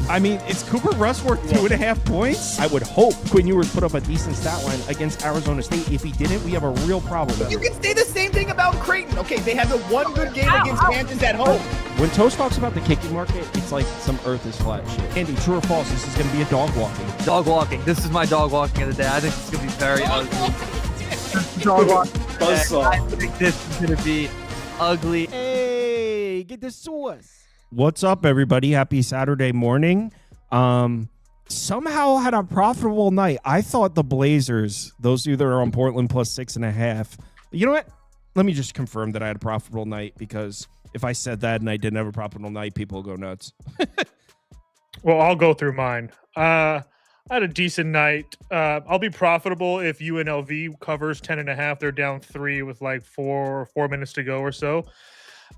I mean, is Cooper Rush worth 2.5 points? I would hope Quinn Ewers put up a decent stat line against Arizona State. If he didn't, we have a real problem. You can say the same thing about Creighton. Okay, they have the one good game against Kansas at home. When Toast talks about the kicking market, it's like some earth is flat shit. Andy, true or false, this is going to be a dog walking. Dog walking. This is my dog walking of the day. I think it's going to be very ugly. Dog walking. I think this is going to be ugly. Hey, get the sauce. What's up, everybody? Happy Saturday morning. Somehow had a profitable night. I thought the Blazers, those of you that are on Portland plus 6.5. You know what? Let me just confirm that I had a profitable night, because if I said that and I didn't have a profitable night, people will go nuts. Well, I'll go through mine. I had a decent night. I'll be profitable if UNLV covers 10.5. They're down 3 with like 4 minutes to go or so.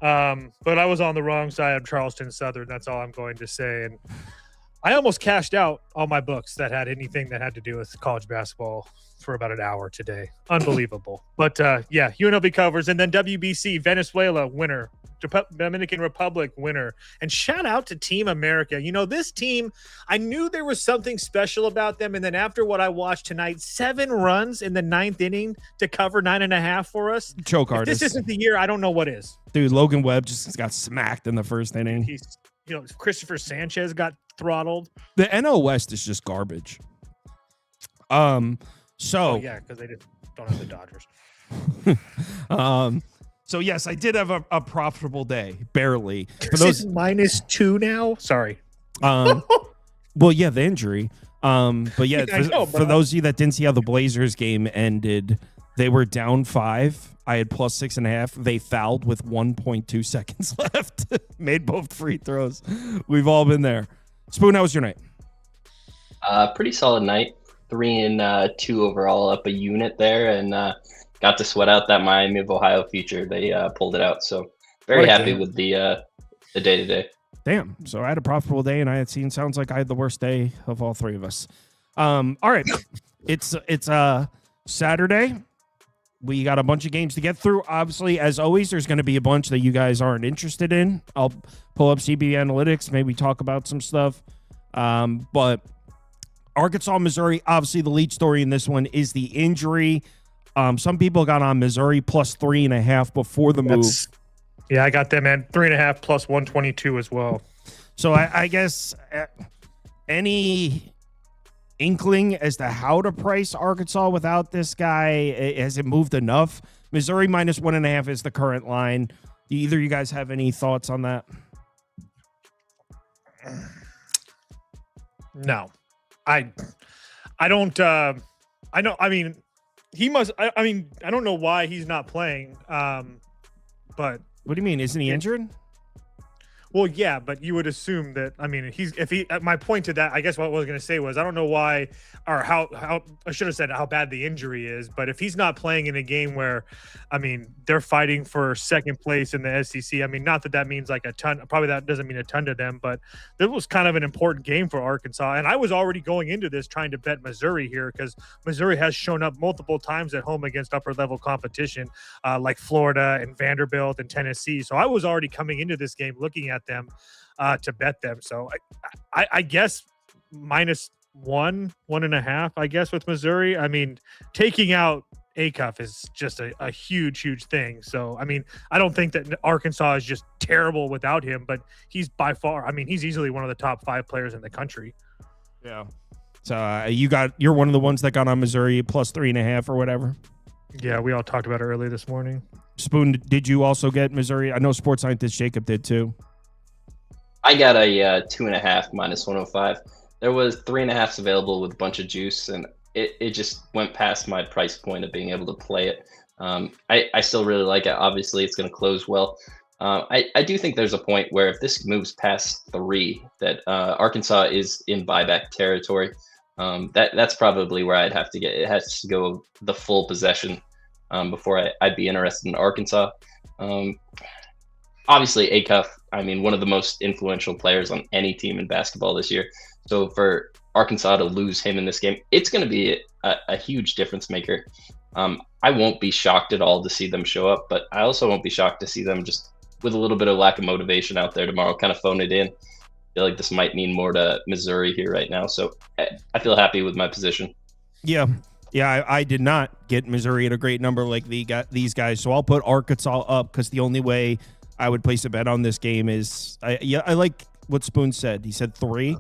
But I was on the wrong side of Charleston Southern. That's all I'm going to say. And I almost cashed out all my books that had anything that had to do with college basketball for about an hour today. Unbelievable. But yeah, UNLV covers. And then WBC, Venezuela winner, Dominican Republic winner. And shout out to Team America. You know, this team, I knew there was something special about them. And then after what I watched tonight, 7 runs in the 9th inning to cover 9.5 for us. Choke If artist. this isn't the year, I don't know what is. Dude, Logan Webb just got smacked in the first inning. Christopher Sanchez got throttled. The NL West is just garbage. So yeah, because they just don't have the Dodgers. So yes, I did have a profitable day, barely. For This those is -2 now. Sorry. well, yeah, the injury. But yeah, I know, for but those of you that didn't see how the Blazers game ended, they were down 5. I had plus 6.5. They fouled with 1.2 seconds left. Made both free throws. We've all been there. Spoon, how was your night? Pretty solid night. 3 and 2 overall, up a unit there, and got to sweat out that Miami of Ohio future. They pulled it out, so very happy with the day today. Damn. So I had a profitable day, and sounds like I had the worst day of all 3 of us. All right. It's Saturday. We got a bunch of games to get through. Obviously, as always, there's going to be a bunch that you guys aren't interested in. I'll pull up CB Analytics, maybe talk about some stuff. But Arkansas, Missouri, obviously the lead story in this one is the injury. Some people got on Missouri plus 3.5 before the move. Yeah, I got them at 3.5 plus 122 as well. So I guess any inkling as to how to price Arkansas without this guy? Has it moved enough? Missouri minus 1.5 is the current line. Do either of you guys have any thoughts on that? No, I don't. I know. I mean, he must. I mean, I don't know why he's not playing. But what do you mean? Isn't he injured? Well, yeah, but you would assume that. I mean, my point to that, I guess what I was going to say was, I don't know why or how I should have said how bad the injury is, but if he's not playing in a game where, I mean, they're fighting for second place in the SEC. I mean, not that means like a ton. Probably that doesn't mean a ton to them, but it was kind of an important game for Arkansas. And I was already going into this trying to bet Missouri here, because Missouri has shown up multiple times at home against upper level competition, like Florida and Vanderbilt and Tennessee. So I was already coming into this game looking at them to bet them. So I guess minus 1.5, I guess, with Missouri. I mean, taking out Acuff is just a huge thing. So, I mean, I don't think that Arkansas is just terrible without him, but he's by far, I mean, he's easily one of the top 5 players in the country. Yeah. So you're one of the ones that got on Missouri plus 3.5 or whatever. Yeah, we all talked about it early this morning. Spoon, did you also get Missouri? I know sports scientist Jacob did too. I got a 2.5 minus 105. There was 3.5s available with a bunch of juice, and it just went past my price point of being able to play it. I still really like it. Obviously, it's going to close well. I do think there's a point where if this moves past 3, that Arkansas is in buyback territory. That's probably where I'd have to get. It has to go the full possession before I'd be interested in Arkansas. Obviously, Acuff, I mean, one of the most influential players on any team in basketball this year. So for Arkansas to lose him in this game, it's going to be a huge difference maker. I won't be shocked at all to see them show up, but I also won't be shocked to see them just with a little bit of lack of motivation out there tomorrow, kind of phone it in. feel like this might mean more to Missouri here right now. So I feel happy with my position. Yeah. Yeah, I did not get Missouri at a great number like these guys, so I'll put Arkansas up because the only way I would place a bet on this game is I like what Spoon said. He said 3.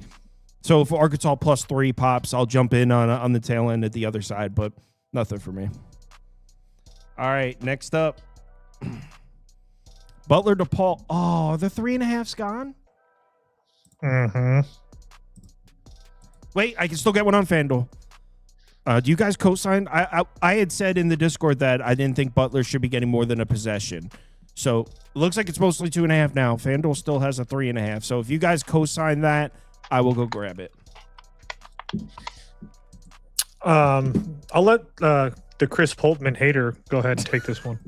So if Arkansas plus 3 pops, I'll jump in on the tail end at the other side, but nothing for me. All right, next up. Butler DePaul. Oh, the 3.5's gone? Mm-hmm. Wait, I can still get one on FanDuel. Do you guys co-sign? I had said in the Discord that I didn't think Butler should be getting more than a possession. So it looks like it's mostly 2.5 now. FanDuel still has a 3.5. So if you guys co-sign that, I will go grab it. I'll let the Chris Holtman hater go ahead and take this one.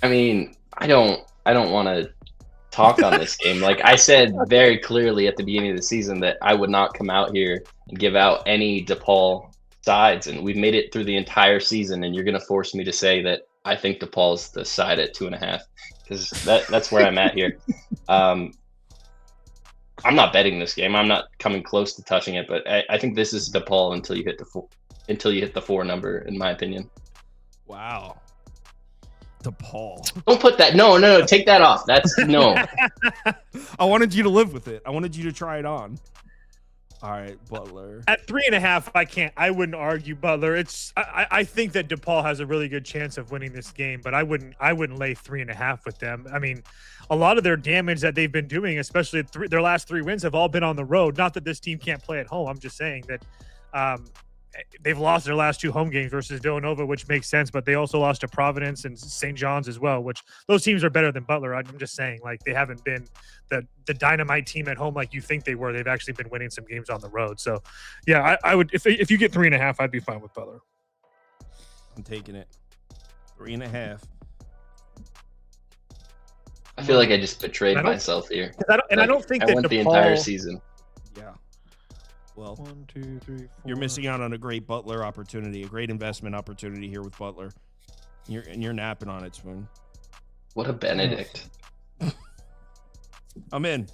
I mean, I don't want to talk on this game. Like I said very clearly at the beginning of the season that I would not come out here and give out any DePaul sides, and we've made it through the entire season, and you're going to force me to say that I think DePaul's the side at 2.5 because that's where I'm at here. I'm not betting this game. I'm not coming close to touching it, but I think this is DePaul until you hit the 4 number, in my opinion. Wow. DePaul. Don't put that. No. Take that off. That's no. I wanted you to live with it. I wanted you to try it on. All right, Butler. At 3.5, I wouldn't argue Butler. I think that DePaul has a really good chance of winning this game, but I wouldn't lay 3.5 with them. I mean, a lot of their damage that they've been doing, especially their last 3 wins, have all been on the road. Not that this team can't play at home. I'm just saying that they've lost their last 2 home games versus Villanova, which makes sense, but they also lost to Providence and St. John's as well, which those teams are better than Butler. I'm just saying, like, they haven't been the dynamite team at home like you think they were. They've actually been winning some games on the road. So, yeah, I would if you get 3.5, I'd be fine with Butler. I'm taking it. 3.5. I feel like I just betrayed myself here. I don't think that I went DePaul, the entire season. Yeah. Well, 1, 2, 3, 4. you're missing out on a great Butler opportunity, a great investment opportunity here with Butler. You're napping on it, Spoon. What a Benedict. I'm in.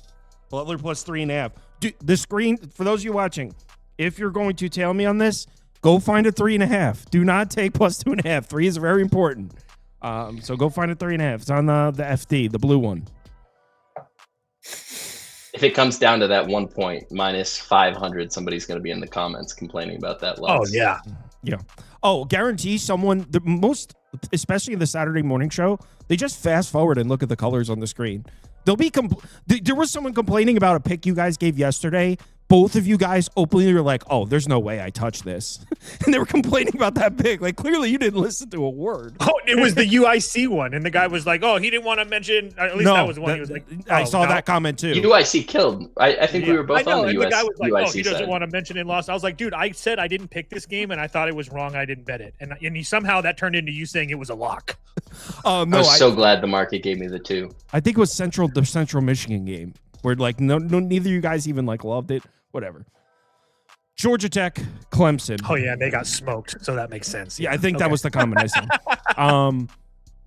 Butler plus 3.5. Dude, the screen, for those of you watching, if you're going to tail me on this, go find a 3.5. Do not take plus 2.5. 3 is very important. So go find a 3.5. It's on the FD, the blue one. If it comes down to that 1 point minus 500, somebody's going to be in the comments complaining about that loss. Oh, yeah. Yeah. Oh, guarantee someone, the most, especially in the Saturday morning show, they just fast forward and look at the colors on the screen. They'll be there was someone complaining about a pick you guys gave yesterday. Both of you guys openly were like, oh, there's no way I touched this. And they were complaining about that pick. Like, clearly you didn't listen to a word. Oh, it was the UIC one. And the guy was like, oh, he didn't want to mention. At least that was one. He was like, I saw that comment too. UIC killed. I think we were both on the and the guy was like, UIC oh, he doesn't side. want to mention it lost. I was like, dude, I said I didn't pick this game and I thought it was wrong. I didn't bet it. And somehow that turned into you saying it was a lock. No, I was so glad the market gave me the 2. I think it was the Central Michigan game where like neither of you guys even like loved it. Whatever. Georgia Tech, Clemson. Oh yeah, they got smoked, so that makes sense. Yeah, I think that was the comment I said.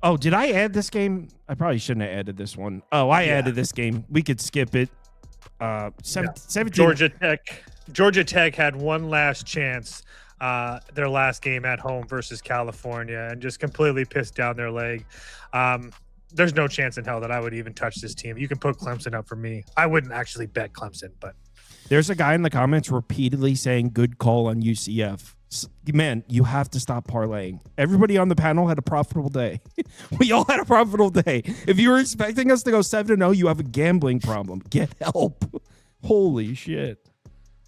Oh, did I add this game? I probably shouldn't have added this one. Oh, I added this game. We could skip it. 17. Georgia Tech had one last chance, their last game at home versus California, and just completely pissed down their leg. There's no chance in hell that I would even touch this team. You can put Clemson up for me. I wouldn't actually bet Clemson, but there's a guy in the comments repeatedly saying good call on UCF. Man, you have to stop parlaying. Everybody on the panel had a profitable day. We all had a profitable day. If you were expecting us to go 7-0, you have a gambling problem. Get help. Holy shit.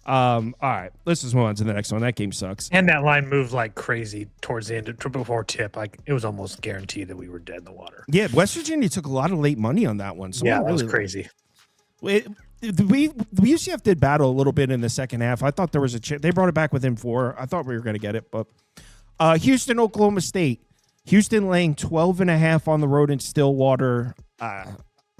All right, let's just move on to the next one. That game sucks. And that line moved like crazy towards the end before tip. Like it was almost guaranteed that we were dead in the water. Yeah, West Virginia took a lot of late money on that one. So yeah, that was crazy. The UCF did battle a little bit in the second half. I thought there was a chance. They brought it back within 4. I thought we were going to get it, but Houston, Oklahoma State. Houston laying 12.5 on the road in Stillwater. I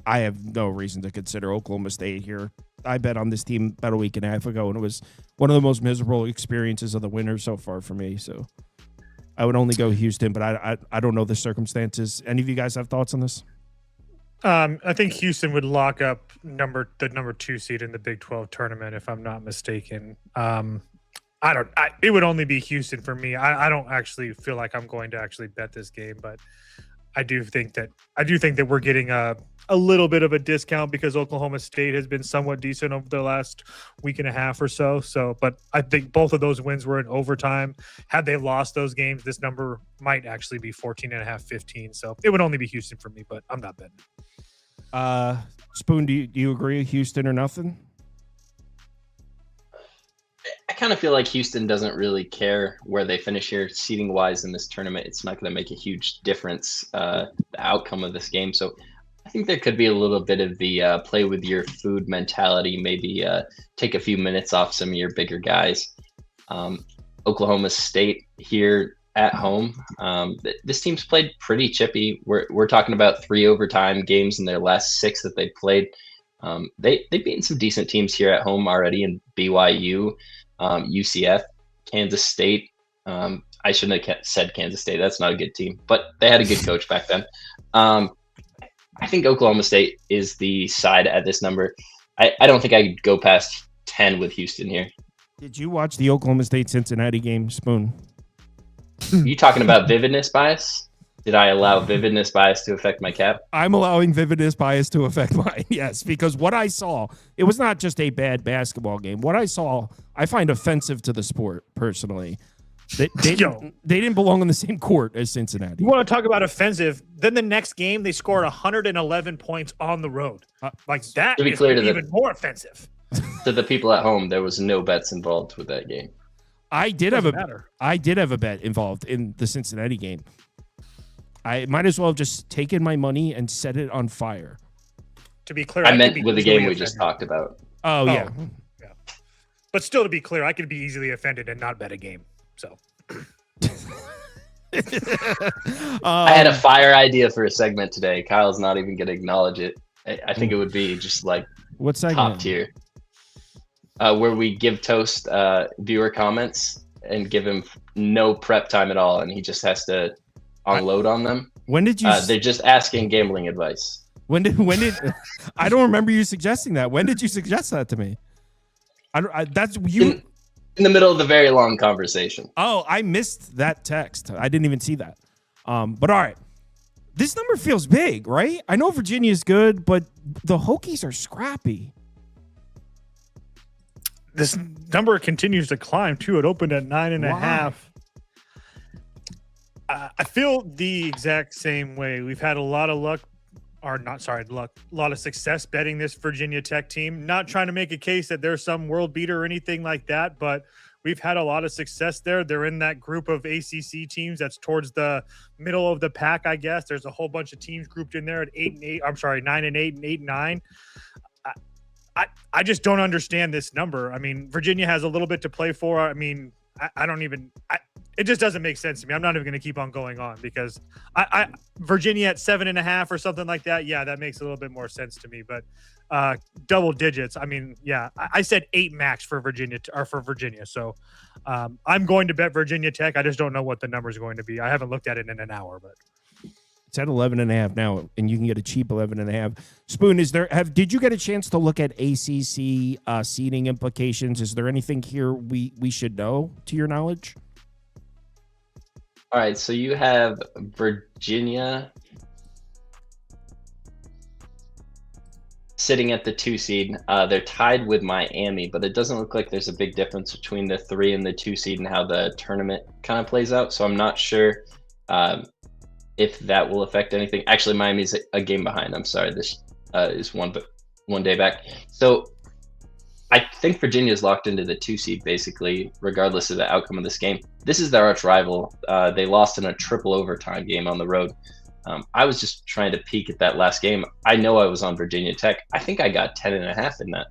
have no reason to consider Oklahoma State here. I bet on this team about a week and a half ago, and it was one of the most miserable experiences of the winter so far for me. So I would only go Houston, but I don't know the circumstances. Any of you guys have thoughts on this? I think Houston would lock up the number 2 seed in the Big 12 tournament, if I'm not mistaken. It would only be Houston for me. I don't actually feel like I'm going to actually bet this game, but I do think that we're getting a little bit of a discount because Oklahoma State has been somewhat decent over the last week and a half or so. But I think both of those wins were in overtime. Had they lost those games, this number might actually be 14.5, 15. So it would only be Houston for me, but I'm not betting. Spoon, do you agree? Houston or nothing? I kind of feel like Houston doesn't really care where they finish here seeding wise in this tournament. It's not going to make a huge difference, the outcome of this game. So I think there could be a little bit of the play with your food mentality, maybe take a few minutes off some of your bigger guys. Oklahoma State here at home. This team's played pretty chippy. We're talking about 3 overtime games in their last 6 that they played. They've beaten some decent teams here at home already in BYU, UCF, Kansas State. I shouldn't have said Kansas State. That's not a good team, but they had a good coach back then. I think Oklahoma State is the side at this number. I don't think I could go past 10 with Houston here. Did you watch the Oklahoma State Cincinnati game, Spoon? You talking about vividness bias? Did I allow vividness bias to affect my cap? I'm allowing vividness bias to affect mine, yes, because what I saw, it was not just a bad basketball game. What I saw, I find offensive to the sport, personally. They didn't belong on the same court as Cincinnati. You want to talk about offensive? Then the next game, they scored 111 points on the road. That to be is clear to even more offensive. To the people at home, there was no bets involved with that game. I did have a bet involved in the Cincinnati game. I might as well have just taken my money and set it on fire. To be clear, I meant with the game we just talked about. Oh, yeah. But still, to be clear, I could be easily offended and not bet a game. So I had a fire idea for a segment today. Kyle's not even going to acknowledge it. I think it would be just like what's top tier, where we give Toast viewer comments and give him no prep time at all, and he just has to unload on them. When did you? They're just asking gambling advice. When did? I don't remember you suggesting that. When did you suggest that to me? That's you. In the middle of the very long conversation. Oh, I missed that text. I didn't even see that. But all right. This number feels big, right? I know Virginia's good, but the Hokies are scrappy. This number continues to climb, too. It opened at 9.5. I feel the exact same way. We've had a lot of a lot of success betting this Virginia Tech team. Not trying to make a case that they're some world beater or anything like that, but we've had a lot of success there. They're in that group of ACC teams that's towards the middle of the pack, I guess. There's a whole bunch of teams grouped in there at 9-8 and 8-9. I just don't understand this number. I mean, Virginia has a little bit to play for. I mean, it just doesn't make sense to me. I'm not even going to keep on going on because Virginia at 7.5 or something like that. Yeah, that makes a little bit more sense to me. But double digits. I mean, yeah, I said 8 max for Virginia. So I'm going to bet Virginia Tech. I just don't know what the number is going to be. I haven't looked at it in an hour, but it's at 11.5 now, and you can get a cheap 11.5. Spoon, did you get a chance to look at ACC seeding implications? Is there anything here we should know to your knowledge? All right, so you have Virginia sitting at the 2 seed. They're tied with Miami, but it doesn't look like there's a big difference between the 3 and the 2 seed and how the tournament kind of plays out. So I'm not sure if that will affect anything. Actually, Miami's a game behind. I'm sorry, this is one day back. So I think Virginia is locked into the 2 seed basically, regardless of the outcome of this game. This is their arch rival. They lost in a triple overtime game on the road. I was just trying to peek at that last game. I know I was on Virginia Tech. I think I got 10.5 in that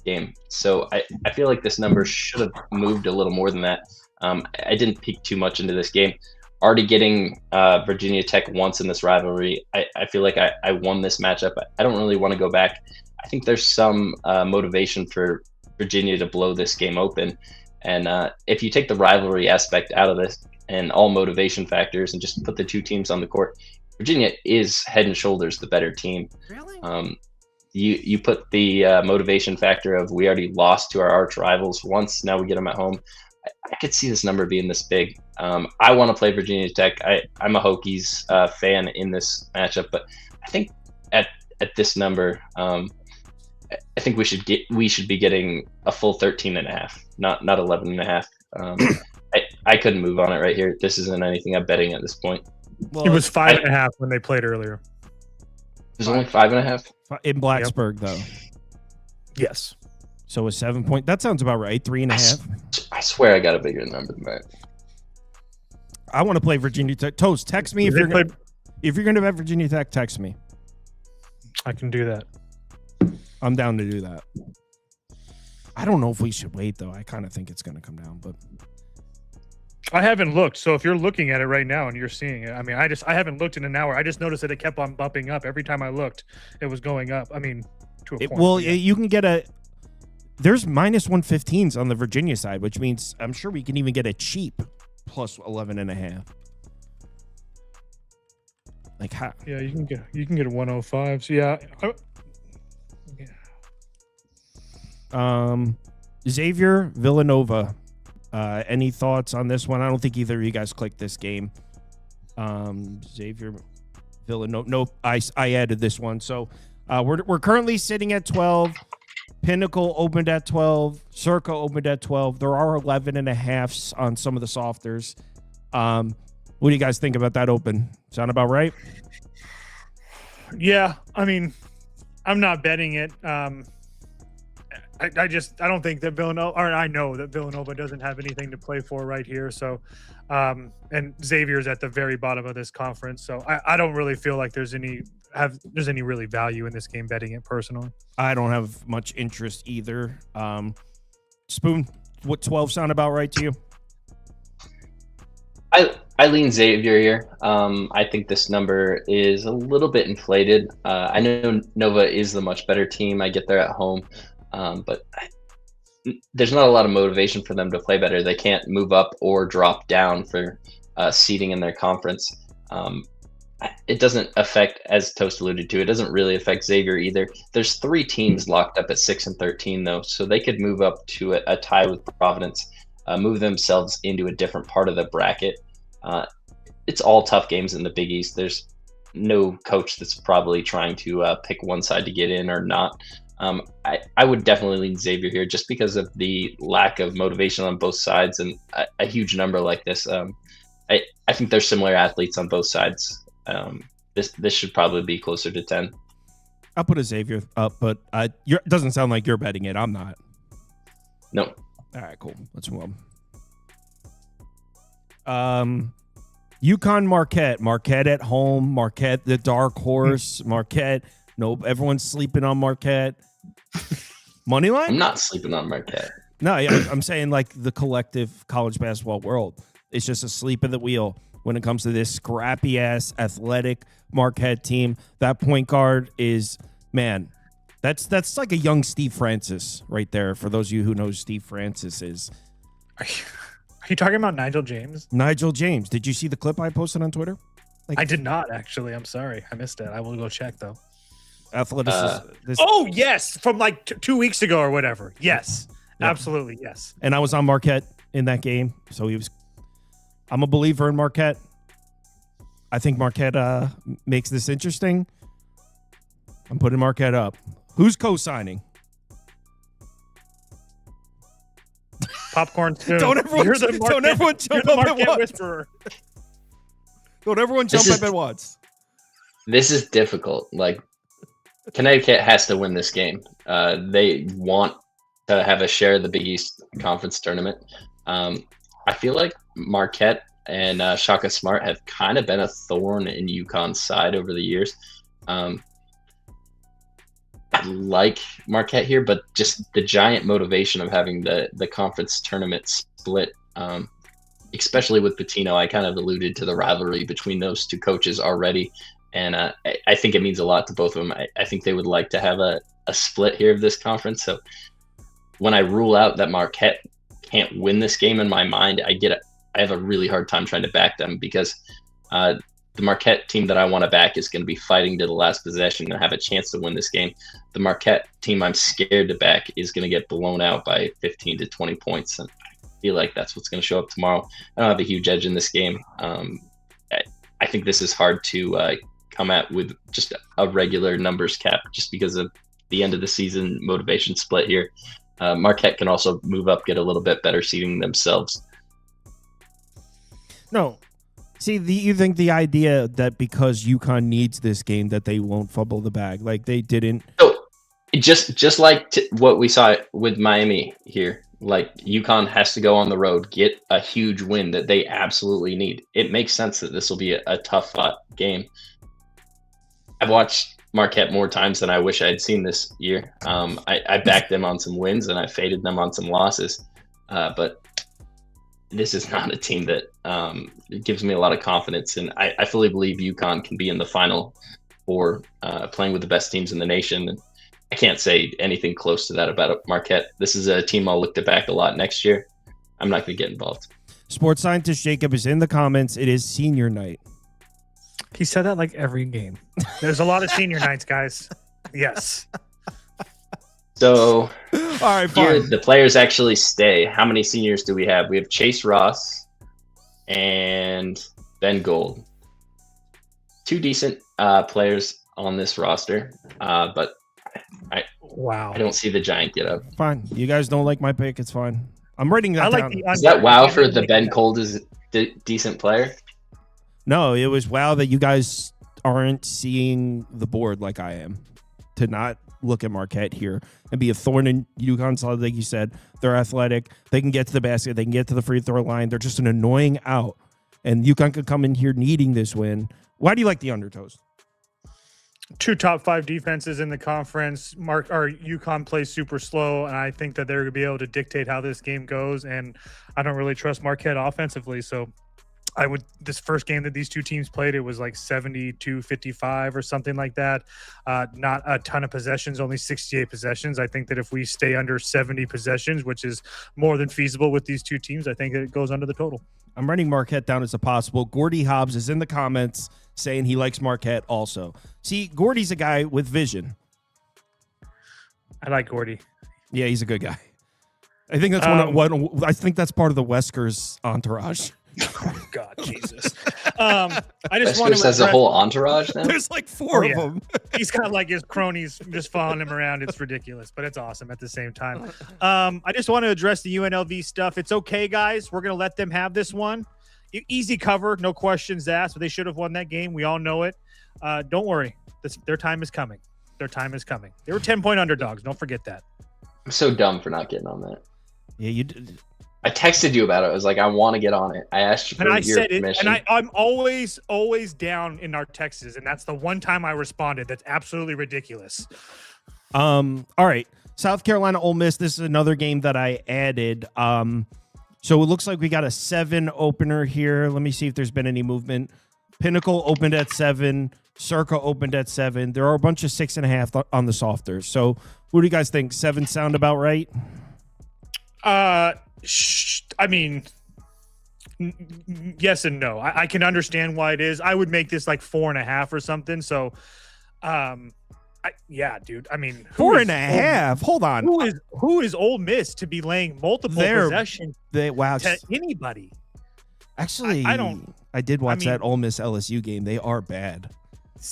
game. So I feel like this number should have moved a little more than that. I didn't peek too much into this game. Already getting Virginia Tech once in this rivalry, I feel like I won this matchup. I don't really want to go back. I think there's some motivation for Virginia to blow this game open. And if you take the rivalry aspect out of this and all motivation factors and just put the 2 teams on the court, Virginia is head and shoulders the better team. Really? You put the motivation factor of we already lost to our arch rivals once, now we get them at home. I could see this number being this big. I want to play Virginia Tech. I'm a Hokies fan in this matchup, but I think at this number, I think we should be getting a full 13.5, not 11.5. I couldn't move on it right here. This isn't anything I'm betting at this point. Well, it was 5.5 when they played earlier. There's only 5.5 in Blacksburg, though. Yes. So a 7 point. That sounds about right. 3.5. I swear I got a bigger number than that. I want to play Virginia Tech. Toast, text me if you're going to bet Virginia Tech. Text me. I can do that. I'm down to do that. I don't know if we should wait though. I kind of think it's going to come down, but I haven't looked. So if you're looking at it right now and you're seeing it, I mean, I haven't looked in an hour. I just noticed that it kept on bumping up every time I looked. It was going up. I mean, to a point. Well, you can get there's minus 115s on the Virginia side, which means I'm sure we can even get a cheap plus 11.5. Like how? Yeah, you can get a 105. So yeah. Xavier Villanova. Any thoughts on this one? I don't think either of you guys clicked this game. Xavier Villanova. Nope, I added this one. So we're currently sitting at 12. Pinnacle opened at 12. Circa opened at 12. There are 11.5s on some of the softers. What do you guys think about that open? Sound about right? Yeah, I mean, I'm not betting it. I don't think that Villanova, or I know that Villanova doesn't have anything to play for right here. So, and Xavier's at the very bottom of this conference. So I don't really feel like there's any really value in this game betting it personally. I don't have much interest either. Spoon, what 12 sound about right to you? I lean Xavier here. I think this number is a little bit inflated. I know Nova is the much better team. I get there at home. But there's not a lot of motivation for them to play better. They can't move up or drop down for seeding in their conference. It doesn't affect, as Toast alluded to, it doesn't really affect Xavier either. There's 3 teams locked up at 6 and 13, though, so they could move up to a tie with Providence, move themselves into a different part of the bracket. It's all tough games in the Big East. There's no coach that's probably trying to pick one side to get in or not. I would definitely lean Xavier here just because of the lack of motivation on both sides and a huge number like this. I think there's similar athletes on both sides. This should probably be closer to 10. I'll put a Xavier up, but it doesn't sound like you're betting it. I'm not. No. All right, cool. Let's move on. UConn Marquette. Marquette at home. Marquette, the dark horse. Marquette. Nope. Everyone's sleeping on Marquette. Money line? I'm not sleeping on Marquette. No, yeah, I'm saying like the collective college basketball world. It's just asleep at the wheel when it comes to this scrappy ass athletic Marquette team. That point guard is, man, that's like a young Steve Francis right there. For those of you who know who Steve Francis is. Are you talking about Nigel James? Nigel James. Did you see the clip I posted on Twitter? I did not, actually. I'm sorry. I missed it. I will go check, though. Athleticism. Oh, yes. From like 2 weeks ago or whatever. Yes. Yeah. Absolutely. Yes. And I was on Marquette in that game. So I'm a believer in Marquette. I think Marquette makes this interesting. I'm putting Marquette up. Who's co-signing? Popcorn spoon. Don't everyone jump up at once. Whisperer. Don't everyone jump up at once. This is difficult. Like, Connecticut has to win this game. They want to have a share of the Big East Conference tournament. I feel like Marquette and Shaka Smart have kind of been a thorn in UConn's side over the years. I like Marquette here, but just the giant motivation of having the conference tournament split, especially with Pitino, I kind of alluded to the rivalry between those two coaches already. And I think it means a lot to both of them. I think they would like to have a split here of this conference. So when I rule out that Marquette can't win this game in my mind, I have a really hard time trying to back them because the Marquette team that I want to back is going to be fighting to the last possession and have a chance to win this game. The Marquette team I'm scared to back is going to get blown out by 15 to 20 points. And I feel like that's what's going to show up tomorrow. I don't have a huge edge in this game. I think this is hard to come at with just a regular numbers cap just because of the end of the season motivation split here. Marquette can also move up, get a little bit better seating themselves. No. See, you think the idea that because UConn needs this game that they won't fumble the bag, like they didn't. So just like what we saw with Miami here, like UConn has to go on the road, get a huge win that they absolutely need. It makes sense that this will be a tough game. I've watched Marquette more times than I wish I had seen this year. I backed them on some wins and I faded them on some losses, but this is not a team that gives me a lot of confidence, and I fully believe UConn can be in the Final Four, playing with the best teams in the nation. And I can't say anything close to that about Marquette. This is a team I'll look to back a lot next year. I'm not going to get involved. Sports scientist Jacob is in the comments. It is senior night. He said that like every game. There's a lot of senior nights, guys. Yes. So, all right, here, fine. the players actually stay. How many seniors do we have? We have Chase Ross and Ben Gold. Two decent players on this roster, but I don't see the giant get up. Fine. You guys don't like my pick. It's fine. I'm writing that down. Is that wow for the Ben Gold is a decent player? No, it was wow that you guys aren't seeing the board like I am. To not look at Marquette here and be a thorn in UConn's side, like you said. They're athletic. They can get to the basket. They can get to the free throw line. They're just an annoying out. And UConn could come in here needing this win. Why do you like the undertows? Two top 5 defenses in the conference. UConn plays super slow, and I think that they're going to be able to dictate how this game goes. And I don't really trust Marquette offensively, so this first game that these two teams played, it was like 72-55 or something like that. Not a ton of possessions, only 68 possessions. I think that if we stay under 70 possessions, which is more than feasible with these two teams, I think that it goes under the total. I'm writing Marquette down as a possible. Gordy Hobbs is in the comments saying he likes Marquette also. See, Gordy's a guy with vision. I like Gordy. Yeah, he's a good guy. I think that's I think that's part of the Weskers entourage. Oh, God, Jesus. I just want to has a whole entourage now? There's like 4 of them. He's got like his cronies just following him around. It's ridiculous, but it's awesome at the same time. I just want to address the UNLV stuff. It's okay, guys. We're going to let them have this one. Easy cover, no questions asked, but they should have won that game. We all know it. Don't worry. Their time is coming. Their time is coming. They were 10-point underdogs. Don't forget that. I'm so dumb for not getting on that. Yeah, you did. I texted you about it. I was like, I want to get on it. I asked you for your permission. And I'm always down in our texts, and that's the one time I responded. That's absolutely ridiculous. All right. South Carolina Ole Miss. This is another game that I added. So it looks like we got a 7 opener here. Let me see if there's been any movement. Pinnacle opened at 7. Circa opened at 7. There are a bunch of 6.5 on the softers. So what do you guys think? 7 sound about right? I mean, yes and no. I can understand why it is. I would make this like 4.5 or something. So, yeah, dude. I mean, 4.5. Hold on. Who is Ole Miss to be laying multiple possessions to anybody? Actually, I did watch that Ole Miss LSU game. They are bad.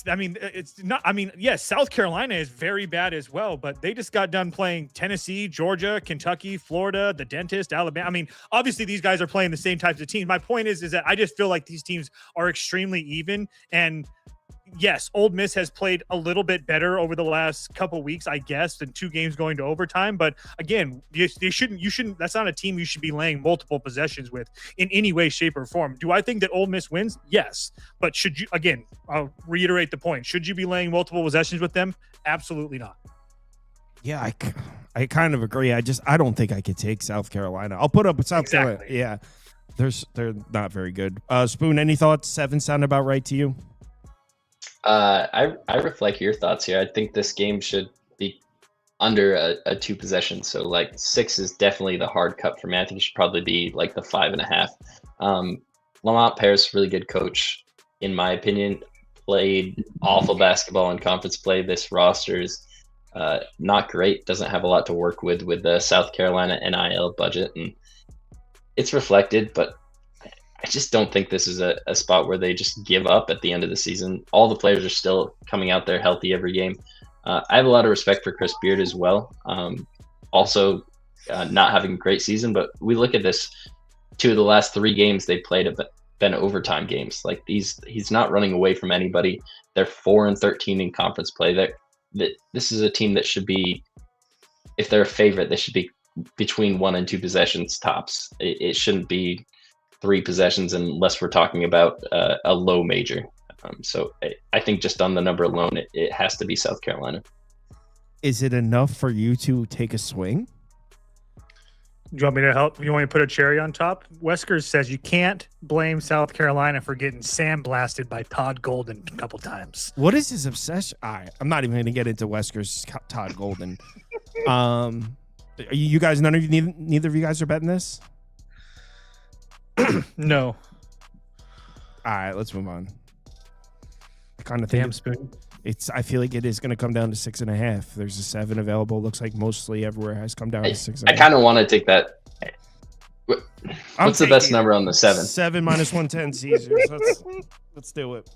I mean, it's not. I mean, yes, South Carolina is very bad as well, but they just got done playing Tennessee, Georgia, Kentucky, Florida, the Dentist, Alabama. I mean, obviously these guys are playing the same types of teams. My point is that I just feel like these teams are extremely even. And yes, Ole Miss has played a little bit better over the last couple weeks, I guess, than 2 games going to overtime. But again, you shouldn't. That's not a team you should be laying multiple possessions with in any way, shape, or form. Do I think that Ole Miss wins? Yes. But should you? Again, I'll reiterate the point. Should you be laying multiple possessions with them? Absolutely not. Yeah, I kind of agree. I don't think I could take South Carolina. I'll put up with South Carolina. Yeah, they're not very good. Spoon, any thoughts? 7 sound about right to you? I reflect your thoughts here. I think this game should be under a 2 possession. So like 6 is definitely the hard cut for me. I think it should probably be like the 5.5. Lamont Paris, really good coach. in my opinion, played awful basketball in conference play. This roster is not great. Doesn't have a lot to work with the South Carolina NIL budget, and it's reflected. But I just don't think this is a spot where they just give up at the end of the season. All the players are still coming out there healthy every game. I have a lot of respect for Chris Beard as well. Also, not having a great season, but we look at this. 2 of the last 3 games they played have been overtime games. Like he's not running away from anybody. They're 4-13 in conference play. This is a team that should be, if they're a favorite, they should be between 1 and 2 possessions tops. It shouldn't be 3 possessions unless we're talking about a low major. So I think just on the number alone, it has to be South Carolina. Is it enough for you to take a swing? Do you want me to help? You want me to put a cherry on top? Wesker says you can't blame South Carolina for getting sandblasted by Todd Golden a couple times. What is his obsession? I'm not even going to get into Wesker's Todd Golden. You guys, neither of you guys are betting this? No. All right, let's move on. I kind of think Spoon. I feel like it is going to come down to 6.5. There's a 7 available. Looks like mostly everywhere has come down to 6.5. I kind of want to take that. What's the best number on the 7? 7 minus 110 Caesars. Let's do it.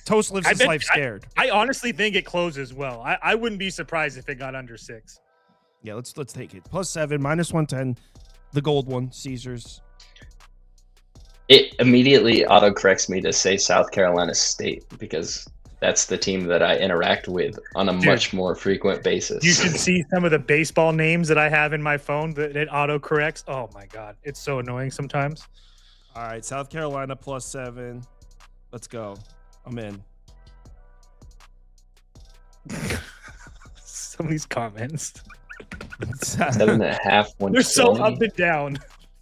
Toast lives his life scared. I honestly think it closes well. I wouldn't be surprised if it got under 6. Yeah, let's take it. Plus 7 minus 110. The gold one, Caesars. It immediately autocorrects me to say South Carolina State because that's the team that I interact with on a much more frequent basis. You should see some of the baseball names that I have in my phone that it autocorrects. Oh my God. It's so annoying sometimes. All right. South Carolina plus 7. Let's go. I'm in. Some of these comments. 7.5. They're so up and down.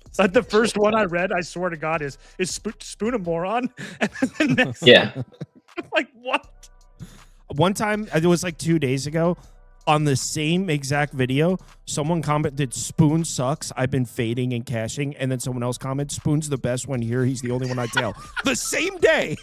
It's like the first one I read, I swear to God, is Spoon a moron? And then the next Yeah. I'm like, what? One time, it was like 2 days ago, on the same exact video, someone commented, Spoon sucks. I've been fading and cashing. And then someone else commented, Spoon's the best one here. He's the only one I tell. The same day.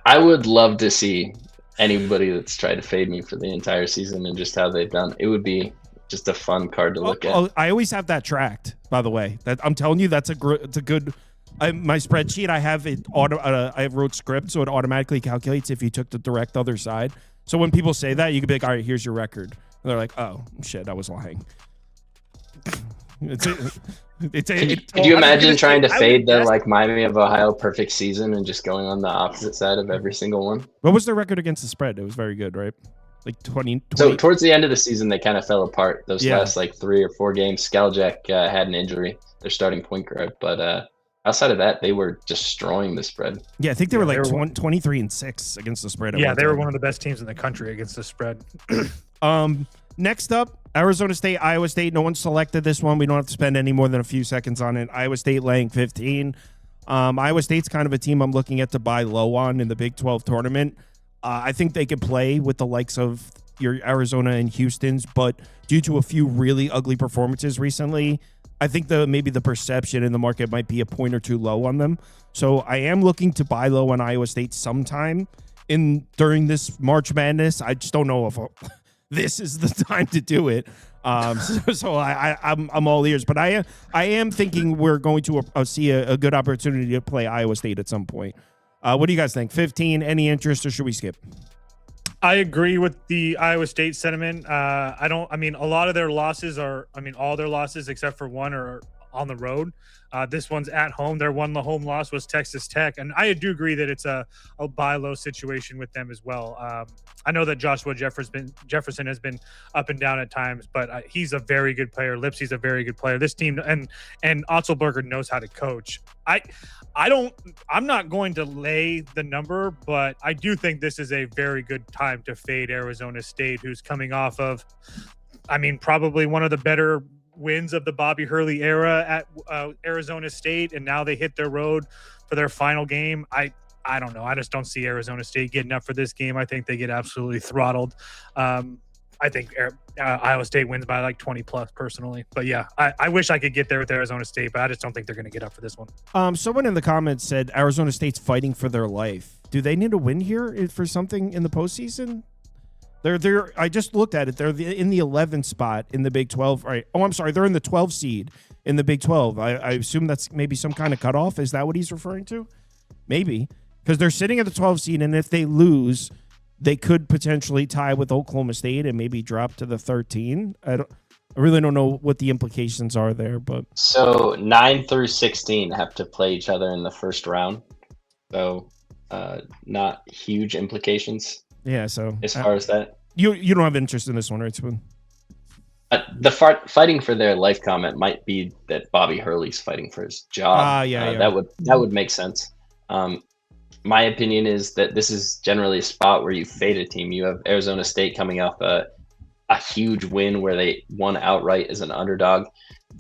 I would love to see anybody that's tried to fade me for the entire season and just how they've done. It would be just a fun card to look at. I always have that tracked, by the way. That I'm telling you, it's a good. My spreadsheet, I have it. I wrote script, so it automatically calculates if you took the direct other side. So when people say that, you can be like, "All right, here's your record." And they're like, "Oh shit, I was lying." Could you imagine trying to fade the like Miami of Ohio perfect season and just going on the opposite side of every single one? What was their record against the spread? It was very good, right? Like 20. So towards the end of the season, they kind of fell apart. Those last like 3 or 4 games, Skaljak had an injury, their starting point guard, but outside of that, they were destroying the spread. Yeah, I think they were like 23-6 against the spread. Yeah, they were one of the best teams in the country against the spread. Next up, Arizona State, Iowa State. No one selected this one. We don't have to spend any more than a few seconds on it. Iowa State laying 15. Iowa State's kind of a team I'm looking at to buy low on in the Big 12 tournament. I think they could play with the likes of your Arizona and Houston's, but due to a few really ugly performances recently, I think maybe the perception in the market might be a point or two low on them. So I am looking to buy low on Iowa State sometime during this March Madness. I just don't know if this is the time to do it. So I'm all ears, but I am thinking we're going to see a good opportunity to play Iowa State at some point. What do you guys think? 15, any interest, or should we skip? I agree with the Iowa State sentiment. A lot of their losses all their losses except for one are on the road. This one's at home. Their one home loss was Texas Tech. And I do agree that it's a buy low situation with them as well. I know that Joshua Jefferson has been up and down at times, but he's a very good player. Lipsey's a very good player. This team and Otzelberger knows how to coach. I'm not going to lay the number, but I do think this is a very good time to fade Arizona State, who's coming off of, probably one of the better wins of the Bobby Hurley era at Arizona State, and now they hit their road for their final game. I don't know. I just don't see Arizona State getting up for this game. I think they get absolutely throttled. I I think Iowa State wins by like 20 plus personally. But yeah, I wish I could get there with Arizona State, but I just don't think they're going to get up for this one. Someone in the comments said Arizona State's fighting for their life. Do they need a win here for something in the postseason? They're. I just looked at it. They're in the 11th spot in the Big 12. Right. Oh, I'm sorry. They're in the 12 seed in the Big 12. I assume that's maybe some kind of cutoff. Is that what he's referring to? Maybe. Because they're sitting at the 12 seed, and if they lose, they could potentially tie with Oklahoma State and maybe drop to the 13. I really don't know what the implications are there, but so 9 through 16 have to play each other in the first round. So not huge implications. Yeah. So as far as that, you don't have interest in this one, right, Spoon? The fighting for their life comment might be that Bobby Hurley's fighting for his job. Yeah. That would make sense. My opinion is that this is generally a spot where you fade a team. You have Arizona State coming off a huge win where they won outright as an underdog,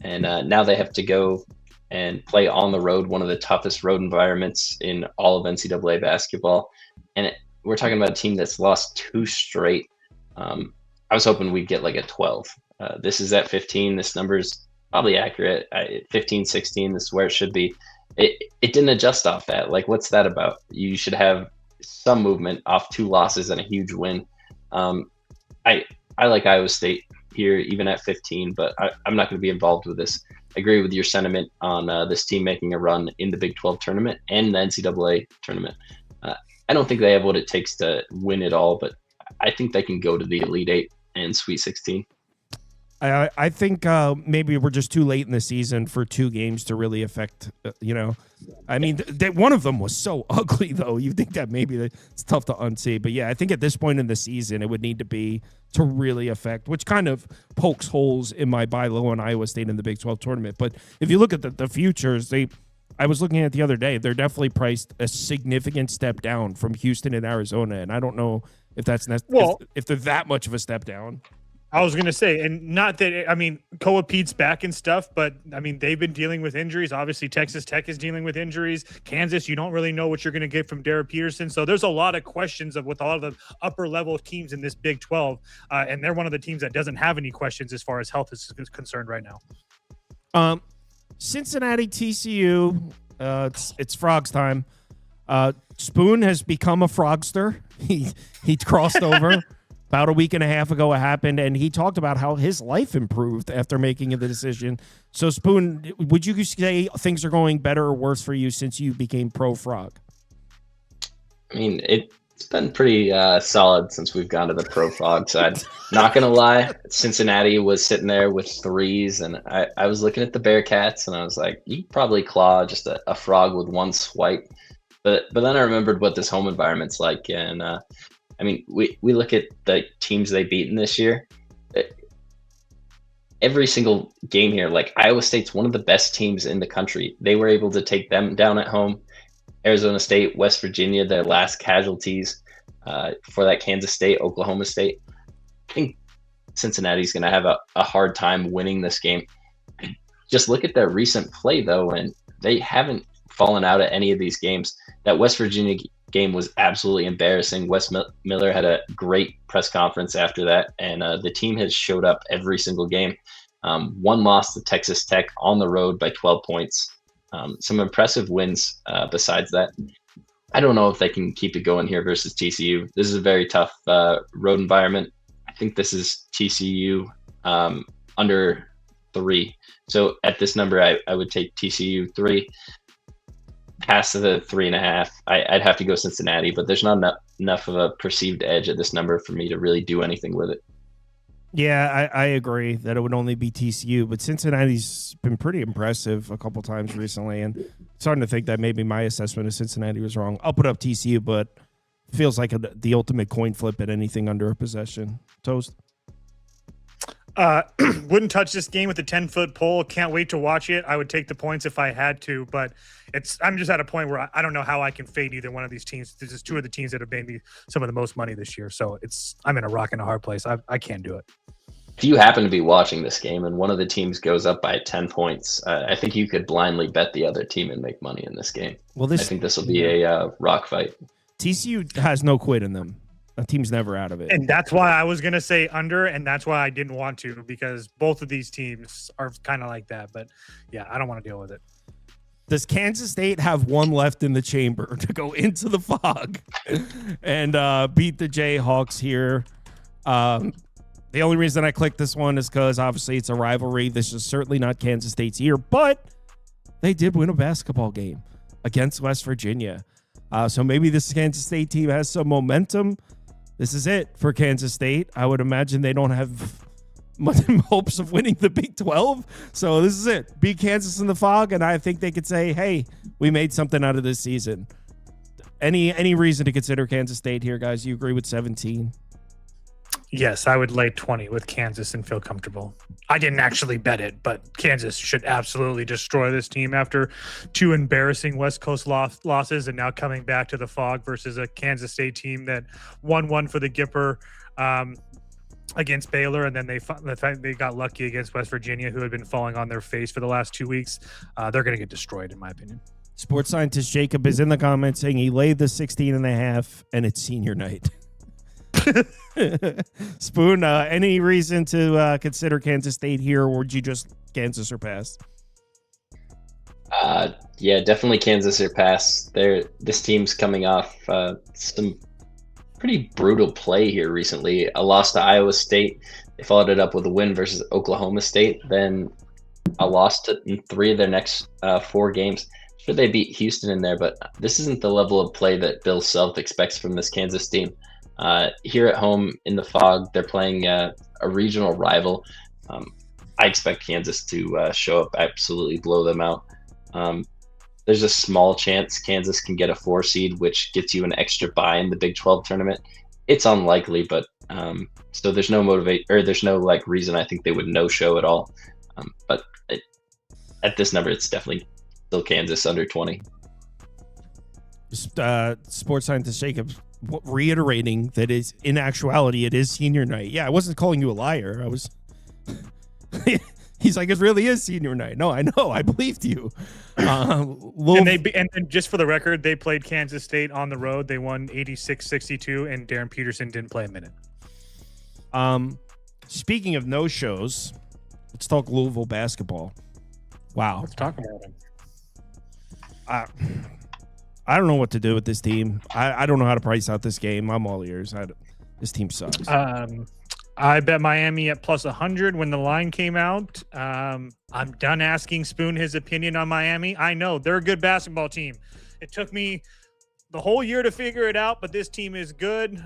and now they have to go and play on the road, one of the toughest road environments in all of NCAA basketball. And we're talking about a team that's lost 2 straight. I was hoping we'd get like a 12. This is at 15. This number is probably accurate. 15, 16, this is where it should be. It didn't adjust off that. Like, what's that about? You should have some movement off 2 losses and a huge win. I like Iowa State here, even at 15, but I'm not going to be involved with this. I agree with your sentiment on this team making a run in the Big 12 tournament and the NCAA tournament. I don't think they have what it takes to win it all, but I think they can go to the Elite 8 and Sweet 16. I think maybe we're just too late in the season for 2 games to really affect, I mean, one of them was so ugly, though. You think that maybe it's tough to unsee. But, yeah, I think at this point in the season, it would need to be to really affect, which kind of pokes holes in my buy low on Iowa State in the Big 12 tournament. But if you look at the futures, I was looking at it the other day, they're definitely priced a significant step down from Houston and Arizona. And I don't know if that's if they're that much of a step down. I was going to say, and not that, I mean, Koa Pete's back and stuff, but I mean, they've been dealing with injuries. Obviously, Texas Tech is dealing with injuries. Kansas, you don't really know what you're going to get from Derek Peterson. So there's a lot of questions with all of the upper level teams in this Big 12. And they're one of the teams that doesn't have any questions as far as health is concerned right now. Cincinnati TCU, it's Frogs time. Spoon has become a Frogster. He crossed over. About a week and a half ago it happened, and he talked about how his life improved after making the decision. So, Spoon, would you say things are going better or worse for you since you became pro Frog? I mean, it's been pretty solid since we've gone to the pro Frog side. Not going to lie, Cincinnati was sitting there with 3s, and I was looking at the Bearcats, and I was like, you could probably claw just a Frog with 1 swipe. But then I remembered what this home environment's like, and I mean, we look at the teams they've beaten this year. Every single game here, like Iowa State's one of the best teams in the country. They were able to take them down at home. Arizona State, West Virginia, their last casualties for that Kansas State, Oklahoma State. I think Cincinnati's going to have a hard time winning this game. Just look at their recent play, though, and they haven't fallen out at any of these games. That West Virginia game was absolutely embarrassing. Wes Miller had a great press conference after that, and the team has showed up every single game. 1 loss to Texas Tech on the road by 12 points. Some impressive wins besides that. I don't know if they can keep it going here versus TCU. This is a very tough road environment. I think this is TCU under 3. So at this number, I would take TCU 3. Past the 3.5, I'd have to go Cincinnati, but there's not enough of a perceived edge at this number for me to really do anything with it. Yeah, I agree that it would only be TCU, but Cincinnati's been pretty impressive a couple times recently, and starting to think that maybe my assessment of Cincinnati was wrong. I'll put up TCU, but feels like the ultimate coin flip at anything under a possession. Toast? Wouldn't touch this game with a 10-foot pole. Can't wait to watch it. I would take the points if I had to, but I'm just at a point where I don't know how I can fade either one of these teams. This is 2 of the teams that have made me some of the most money this year. So I'm in a rock and a hard place. I can't do it. If you happen to be watching this game and one of the teams goes up by 10 points, I think you could blindly bet the other team and make money in this game. Well, I think this will be a rock fight. TCU has no quit in them. A team's never out of it. And that's why I was going to say under, and that's why I didn't want to, because both of these teams are kind of like that. But, yeah, I don't want to deal with it. Does Kansas State have one left in the chamber to go into the fog and beat the Jayhawks here? The only reason I clicked this one is because obviously it's a rivalry. This is certainly not Kansas State's year, but they did win a basketball game against West Virginia. So maybe this Kansas State team has some momentum. This is it for Kansas State. I would imagine they don't have much hopes of winning the Big 12. So this is it. Beat Kansas in the fog, and I think they could say, hey, we made something out of this season. Any reason to consider Kansas State here, guys? You agree with 17? Yes, I would lay 20 with Kansas and feel comfortable. I didn't actually bet it, but Kansas should absolutely destroy this team after 2 embarrassing West Coast losses and now coming back to the fog versus a Kansas State team that won one for the Gipper against Baylor, and then they got lucky against West Virginia, who had been falling on their face for the last 2 weeks. They're going to get destroyed, in my opinion. Sports scientist Jacob is in the comments saying he laid the 16.5, and it's senior night. Spoon, any reason to consider Kansas State here, or would you just Kansas or pass? Yeah, definitely Kansas or pass. This team's coming off some pretty brutal play here recently. A loss to Iowa State. They followed it up with a win versus Oklahoma State. Then a loss in 3 of their next 4 games. Sure, they beat Houston in there, but this isn't the level of play that Bill Self expects from this Kansas team. Here at home in the fog, they're playing a regional rival. I expect Kansas to show up, absolutely blow them out. There's a small chance Kansas can get a 4 seed, which gets you an extra bye in the Big 12 tournament. It's unlikely, but so there's no there's no reason I think they would no show at all. But at this number, it's definitely still Kansas under 20. Sports scientist Jacob reiterating that is in actuality it is senior night. Yeah, I wasn't calling you a liar. I was. He's like, it really is senior night. No, I know. I believed you. And just for the record, they played Kansas State on the road. They won 86-62, and Darren Peterson didn't play a minute. Speaking of no-shows, let's talk Louisville basketball. Wow. Let's talk about them. I don't know what to do with this team. I don't know how to price out this game. I'm all ears. This team sucks. I bet Miami at plus 100 when the line came out. I'm done asking Spoon his opinion on Miami. I know they're a good basketball team. It took me the whole year to figure it out, but this team is good.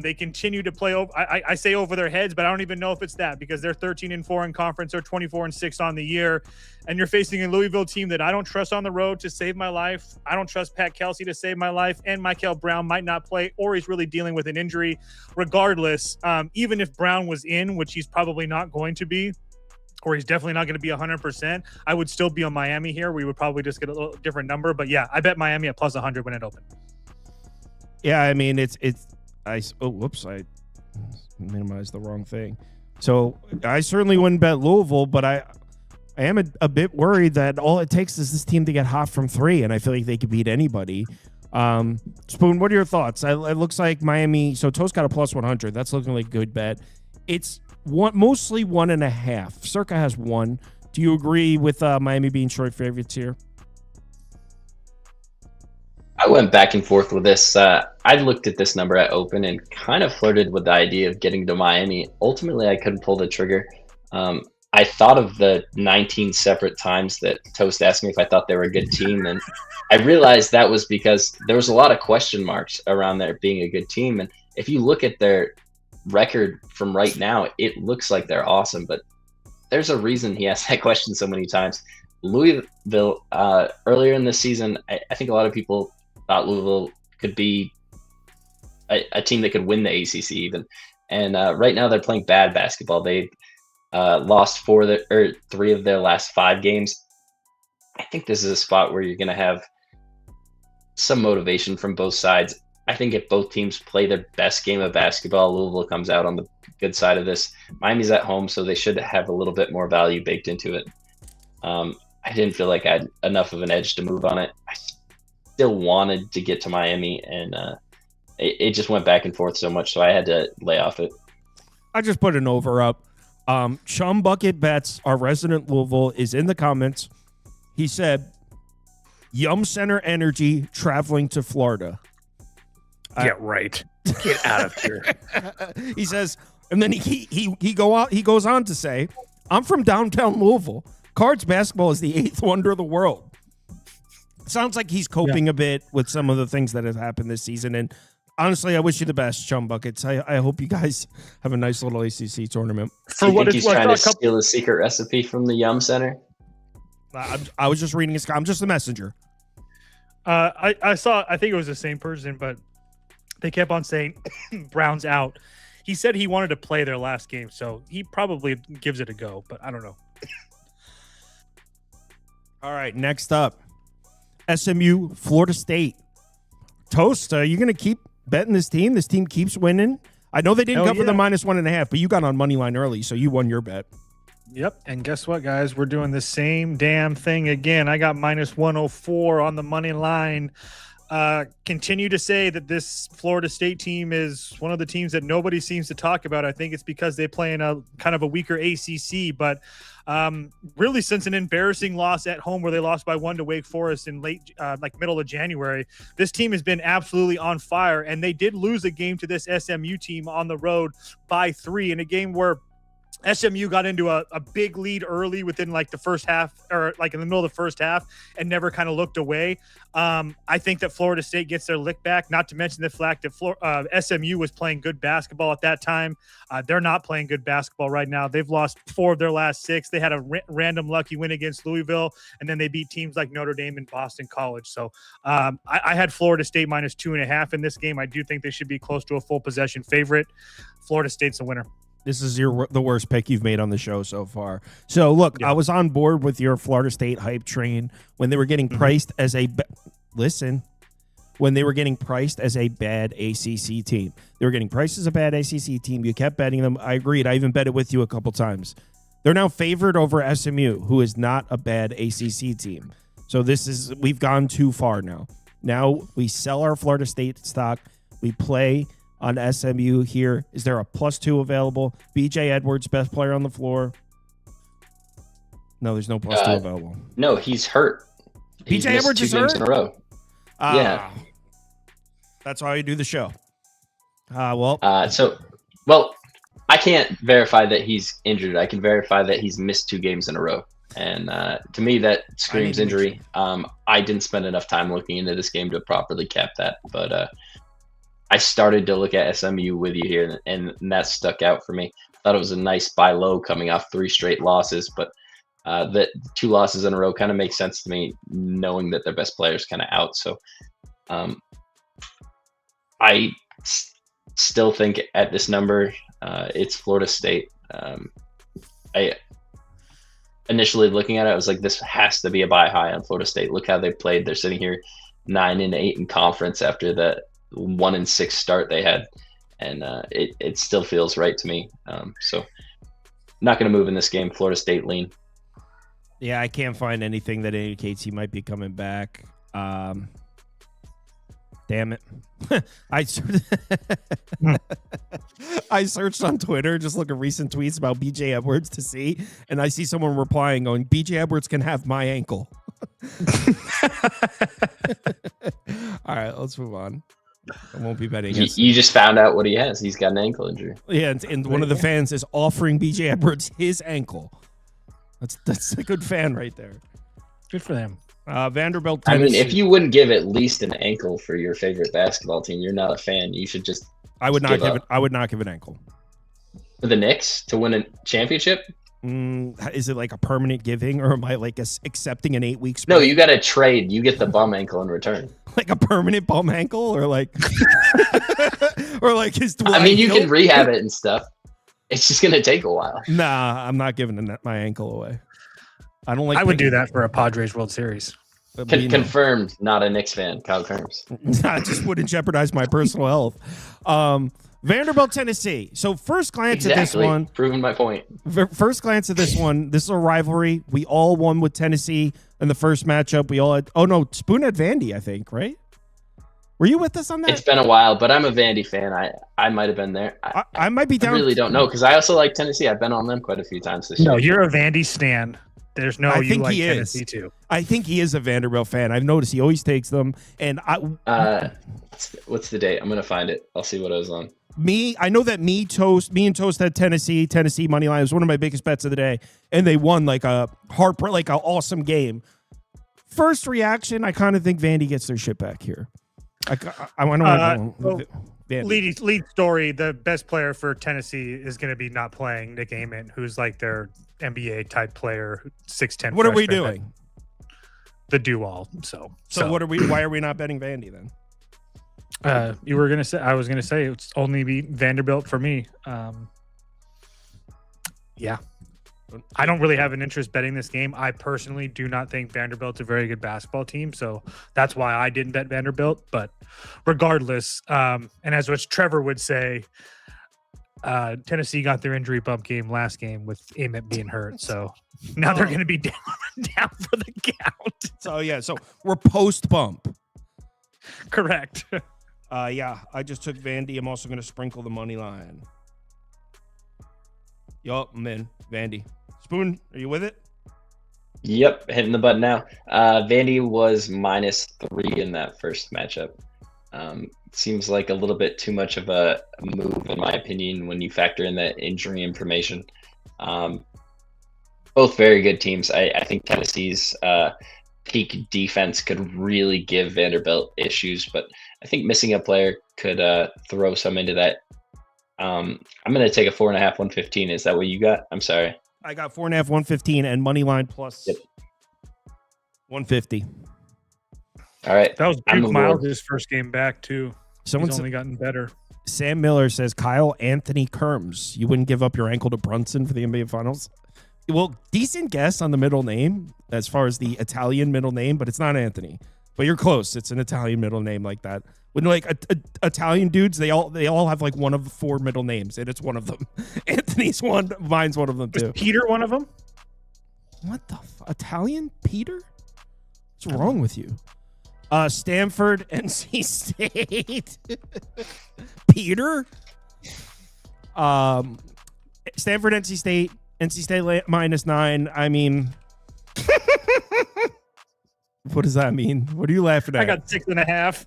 They continue to play over. I say over their heads, but I don't even know if it's that, because they're 13-4 in conference or 24-6 on the year. And you're facing a Louisville team that I don't trust on the road to save my life. I don't trust Pat Kelsey to save my life. And Michael Brown might not play, or he's really dealing with an injury. Regardless, even if Brown was in, which he's probably not going to be, or he's definitely not going to be 100%, I would still be on Miami here. We would probably just get a little different number. But yeah, I bet Miami at plus 100 when it opened. Yeah, I mean, I minimized the wrong thing. So I certainly wouldn't bet Louisville, but I am a bit worried that all it takes is this team to get hot from 3, and I feel like they could beat anybody. Spoon, what are your thoughts? It looks like Miami, so Toast got a plus 100. That's looking like a good bet. It's mostly 1.5. Circa has 1. Do you agree with Miami being short favorites here? I went back and forth with this. I looked at this number at open and kind of flirted with the idea of getting to Miami. Ultimately, I couldn't pull the trigger. I thought of the 19 separate times that Toast asked me if I thought they were a good team, and I realized that was because there was a lot of question marks around there being a good team. And if you look at their record from right now, it looks like they're awesome, but there's a reason he asked that question so many times. Louisville, earlier in the season, I think a lot of people thought Louisville could be a team that could win the ACC even. And right now they're playing bad basketball. They've lost 3 of their last 5 games. I think this is a spot where you're going to have some motivation from both sides. I think if both teams play their best game of basketball, Louisville comes out on the good side of this. Miami's at home, so they should have a little bit more value baked into it. I didn't feel like I had enough of an edge to move on it. I still wanted to get to Miami and it just went back and forth so much, so I had to lay off it. I just put an over up. Chum Bucket Bets, our resident Louisville, is in the comments. He said, Yum Center Energy traveling to Florida. Get right. Get out of here. He says, and then he goes on to say, I'm from downtown Louisville. Cards basketball is the 8th wonder of the world. Sounds like he's coping a bit with some of the things that have happened this season. And honestly, I wish you the best, Chum Buckets. I hope you guys have a nice little ACC tournament. Do you think he's trying to steal a secret recipe from the Yum Center? I was just reading his. I'm just a messenger. I think it was the same person, but they kept on saying Brown's out. He said he wanted to play their last game, so he probably gives it a go, but I don't know. All right, next up, SMU Florida State. Toast, you're going to keep betting this team? This team keeps winning? I know they didn't cover the -1.5, but you got on money line early, so you won your bet. Yep, and guess what, guys? We're doing the same damn thing again. I got -104 on the money line. Continue to say that this Florida State team is one of the teams that nobody seems to talk about. I think it's because they play in a kind of a weaker ACC, but really since an embarrassing loss at home where they lost by 1 to Wake Forest in middle of January, this team has been absolutely on fire, and they did lose a game to this SMU team on the road by 3 in a game where SMU got into a big lead early within the first half, or in the middle of the first half, and never kind of looked away. I think that Florida State gets their lick back, not to mention the fact that SMU was playing good basketball at that time. They're not playing good basketball right now. They've lost 4 of their last 6. They had a random lucky win against Louisville, and then they beat teams like Notre Dame and Boston College. So I had Florida State -2.5 in this game. I do think they should be close to a full possession favorite. Florida State's the winner. This is the worst pick you've made on the show so far. So, look, I was on board with your Florida State hype train when they were getting priced as when they were getting priced as a bad ACC team. They were getting priced as a bad ACC team. You kept betting them. I agreed. I even bet it with you a couple times. They're now favored over SMU, who is not a bad ACC team. So we've gone too far now. Now we sell our Florida State stock. We play on SMU here. Is there a +2 available? BJ Edwards, best player on the floor. No, there's no +2 available. No, he's hurt. BJ Edwards is hurt? In a row. Yeah. That's why we do the show. I can't verify that he's injured. I can verify that he's missed 2 games in a row. And to me, that screams injury. I didn't spend enough time looking into this game to properly cap that, but I started to look at SMU with you here, and that stuck out for me. Thought it was a nice buy low coming off 3 straight losses, but that 2 losses in a row kind of makes sense to me, knowing that their best player is kind of out. So I still think at this number, it's Florida State. I initially looking at it, I was like, this has to be a buy high on Florida State. Look how they played. They're sitting here 9-8 in conference after the 1-6 start they had, and it still feels right to me. So not going to move in this game. Florida State lean. Yeah, I can't find anything that indicates he might be coming back. Damn it. I searched on Twitter, just look at recent tweets about BJ Edwards to see, and I see someone replying going, BJ Edwards can have my ankle. All right, let's move on. I won't be betting. You just found out what he has. He's got an ankle injury. Yeah, and one of the fans is offering BJ Edwards his ankle. That's a good fan right there. Good for them. Vanderbilt, Tennessee. I mean, if you wouldn't give at least an ankle for your favorite basketball team, you're not a fan. You should just. I would not give an ankle for the Knicks to win a championship. Is it like a permanent giving, or am I accepting an 8 weeks? No, you got to trade. You get the bum ankle in return. Like a permanent bum ankle, or like, or like his. I mean, you can rehab it and stuff. It's just gonna take a while. Nah, I'm not giving my ankle away. I don't like. I would do that for a Padres World Series. Confirmed, not a Knicks fan. Kyle Kirms. I just wouldn't jeopardize my personal health. Vanderbilt, Tennessee. So first glance at this one. Proving my point. First glance at this one. This is a rivalry. We all won with Tennessee in the first matchup. We all had. Oh no, Spoon had Vandy, I think, right? Were you with us on that? It's been a while, but I'm a Vandy fan. I might have been there. I might be down. I really don't know because I also like Tennessee. I've been on them quite a few times this year. No, you're a Vandy stan. There's no I you think like he Tennessee is. too. I think he is a Vanderbilt fan. I've noticed he always takes them. And What's the date? I'm gonna find it. I'll see what I was on. I know that me and Toast had Tennessee money line. It was one of my biggest bets of the day, and they won like an awesome game. First reaction, I kind of think Vandy gets their shit back here. I want to lead story. The best player for Tennessee is going to be not playing Nick Ament, who's like their NBA type player, 6'10". What are we doing? The do-all. So what are we? Why are we not betting Vandy then? You were gonna say. I was gonna say it's only be Vanderbilt for me. Yeah, I don't really have an interest betting this game. I personally do not think Vanderbilt's a very good basketball team, so that's why I didn't bet Vanderbilt. But regardless, and as what Trevor would say, Tennessee got their injury bump game last game with Ament being hurt, so now they're going to be down for the count. So we're post bump. Correct. I just took Vandy. I'm also going to sprinkle the money line. Yup, I'm in. Vandy. Spoon, are you with it? Yep, hitting the button now. Vandy was -3 in that first matchup. Seems like a little bit too much of a move, in my opinion, when you factor in that injury information. Both very good teams. I think Tennessee's peak defense could really give Vanderbilt issues, but I think missing a player could throw some into that. I'm going to take a 4.5, 115. Is that what you got? I'm sorry. I got 4.5, 115, and money line plus 150. All right. That was Duke Miles' first game back, too. He's only gotten better. Sam Miller says, Kyle Anthony Kirms. You wouldn't give up your ankle to Brunson for the NBA Finals? Well, decent guess on the middle name as far as the Italian middle name, but it's not Anthony. But you're close. It's an Italian middle name like that. When like Italian dudes, they all have like one of 4 middle names, and it's one of them. Anthony's one. Mine's one of them too. Is Peter one of them? What the Italian Peter? What's wrong with you? Stanford NC State. Peter. Stanford NC State. NC State -9. I mean, what does that mean? What are you laughing at? I got 6.5.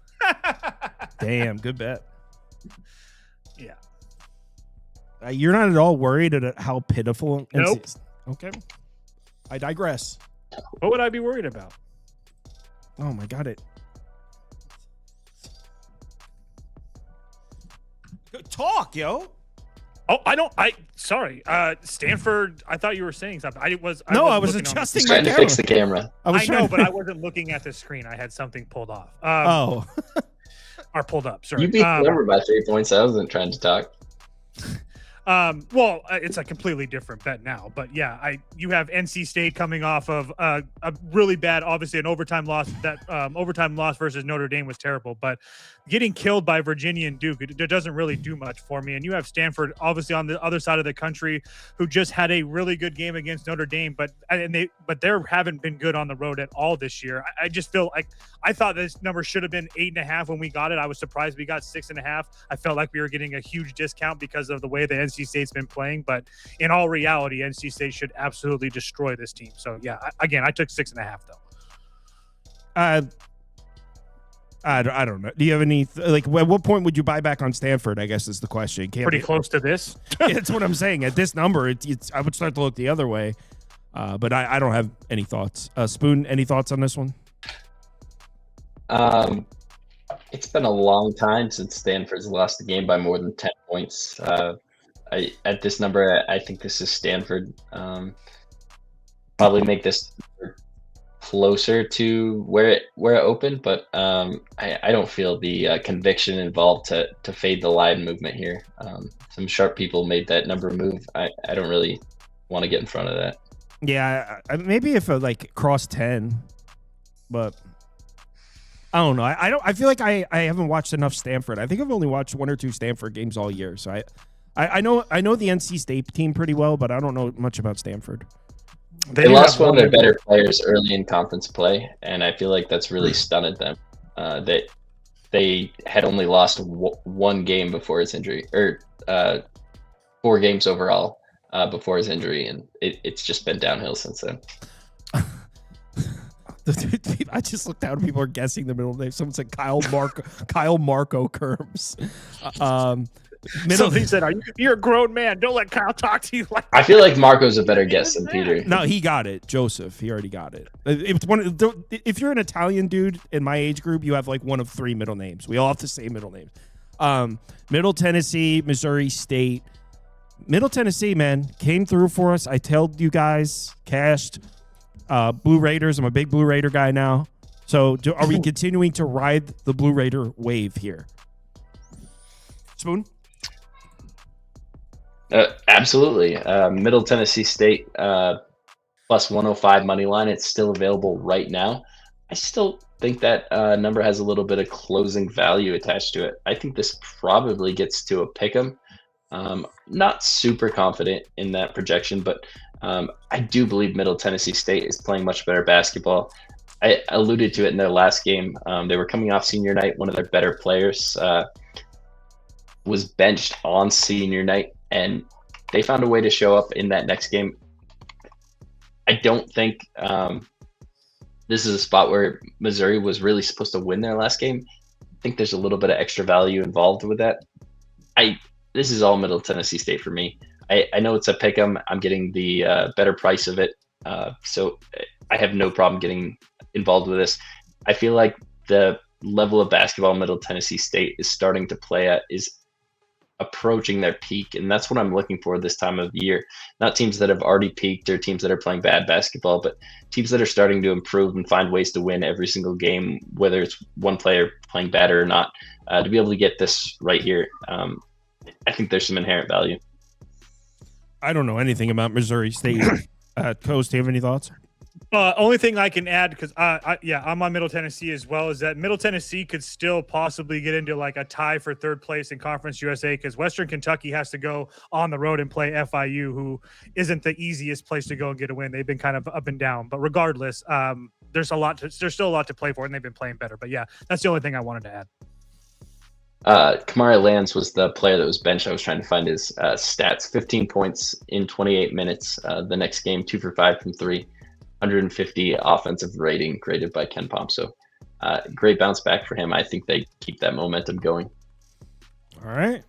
Damn, good bet. Yeah. You're not at all worried at how pitiful. Nope. Okay. I digress. What would I be worried about? Oh my God! Talk, yo. Oh, sorry. Stanford, I thought you were saying something. I was adjusting my Trying to camera. fix the camera. I know, but I wasn't looking at the screen. I had something pulled off. Or pulled up. Sorry. You beat Clemson by 3 points. I wasn't trying to talk. Well, it's a completely different bet now, but yeah, you have NC State coming off of a really bad, obviously an overtime loss. That overtime loss versus Notre Dame was terrible, but getting killed by Virginia and Duke, it doesn't really do much for me. And you have Stanford, obviously on the other side of the country, who just had a really good game against Notre Dame, but they haven't been good on the road at all this year. I just feel like I thought this number should have been 8.5 when we got it. I was surprised we got 6.5. I felt like we were getting a huge discount because of the way the NC State's been playing, but in all reality, NC State should absolutely destroy this team. So yeah, again, I took 6.5 though. I don't know. Do you have any at what point would you buy back on Stanford? I guess is the question. Pretty close to this. That's what I'm saying. At this number, it's I would start to look the other way. But I don't have any thoughts. Spoon, any thoughts on this one? It's been a long time since Stanford's lost a game by more than 10 points. At this number, I think this is Stanford. Probably make this closer to where it opened, but I don't feel the conviction involved to fade the line movement here. Some sharp people made that number move. I don't really want to get in front of that. Yeah, maybe if it crossed 10, but I don't know. I feel like I haven't watched enough Stanford. I think I've only watched 1 or 2 Stanford games all year. So I know the NC State team pretty well, but I don't know much about Stanford. They lost one of their better players early in conference play, and I feel like that's really stunted them. They they had only lost one game before his injury, or 4 games overall before his injury, and it's just been downhill since then. I just looked down. People are guessing the middle name. Someone said Kyle Marco Kirms. Somebody said, "You're a grown man. Don't let Kyle talk to you like." I feel like Marco's a better guess than Peter. No, he got it. Joseph, he already got it. If you're an Italian dude in my age group, you have like one of 3 middle names. We all have the same middle names. Middle Tennessee, Missouri State. Middle Tennessee, man, came through for us. I told you guys, cashed Blue Raiders. I'm a big Blue Raider guy now. So are we continuing to ride the Blue Raider wave here? Spoon? Absolutely. Middle Tennessee State plus 105 money line. It's still available right now. I still think that number has a little bit of closing value attached to it. I think this probably gets to a pick 'em. Not super confident in that projection, but I do believe Middle Tennessee State is playing much better basketball. I alluded to it in their last game. They were coming off senior night. One of their better players was benched on senior night, and they found a way to show up in that next game. I don't think this is a spot where Missouri was really supposed to win their last game. I think there's a little bit of extra value involved with that. This is all Middle Tennessee State for me. I know it's a pick 'em. I'm getting the better price of it, so I have no problem getting involved with this. I feel like the level of basketball Middle Tennessee State is starting to play at is approaching their peak, and that's what I'm looking for this time of the year. Not teams that have already peaked or teams that are playing bad basketball, but teams that are starting to improve and find ways to win every single game, whether it's one player playing better or not. To be able to get this right here, I think there's some inherent value. I don't know anything about Missouri State. Coast, do you have any thoughts? Only thing I can add, because I'm on Middle Tennessee as well, is that Middle Tennessee could still possibly get into like a tie for 3rd place in Conference USA, because Western Kentucky has to go on the road and play FIU, who isn't the easiest place to go and get a win. They've been kind of up and down, but regardless, there's still a lot to play for, and they've been playing better. But yeah, that's the only thing I wanted to add. Kamari Lands was the player that was benched. I was trying to find his stats. 15 points in 28 minutes. The next game, 2 for 5 from 3. 150 offensive rating graded by Ken Palm. So great bounce back for him. I think they keep that momentum going. All right.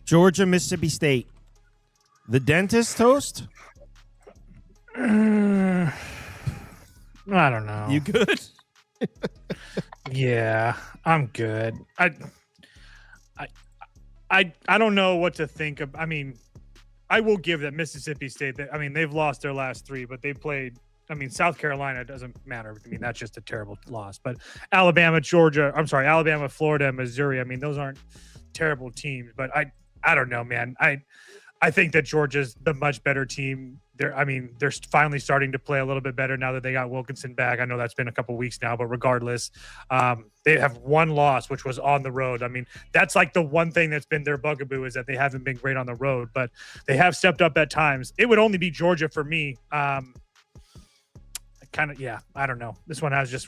Georgia, Mississippi State. The dentist toast? I don't know. You good? Yeah, I'm good. I don't know what to think of. I mean, I will give that Mississippi State. They've lost their last 3, but they played. South Carolina doesn't matter. That's just a terrible loss. But Alabama, Florida, Missouri. Those aren't terrible teams. But I don't know, man. I think that Georgia's the much better team. They're finally starting to play a little bit better now that they got Wilkinson back. I know that's been a couple weeks now, but regardless, they have 1 loss, which was on the road. That's like the one thing that's been their bugaboo, is that they haven't been great on the road, but they have stepped up at times. It would only be Georgia for me. I don't know. This one just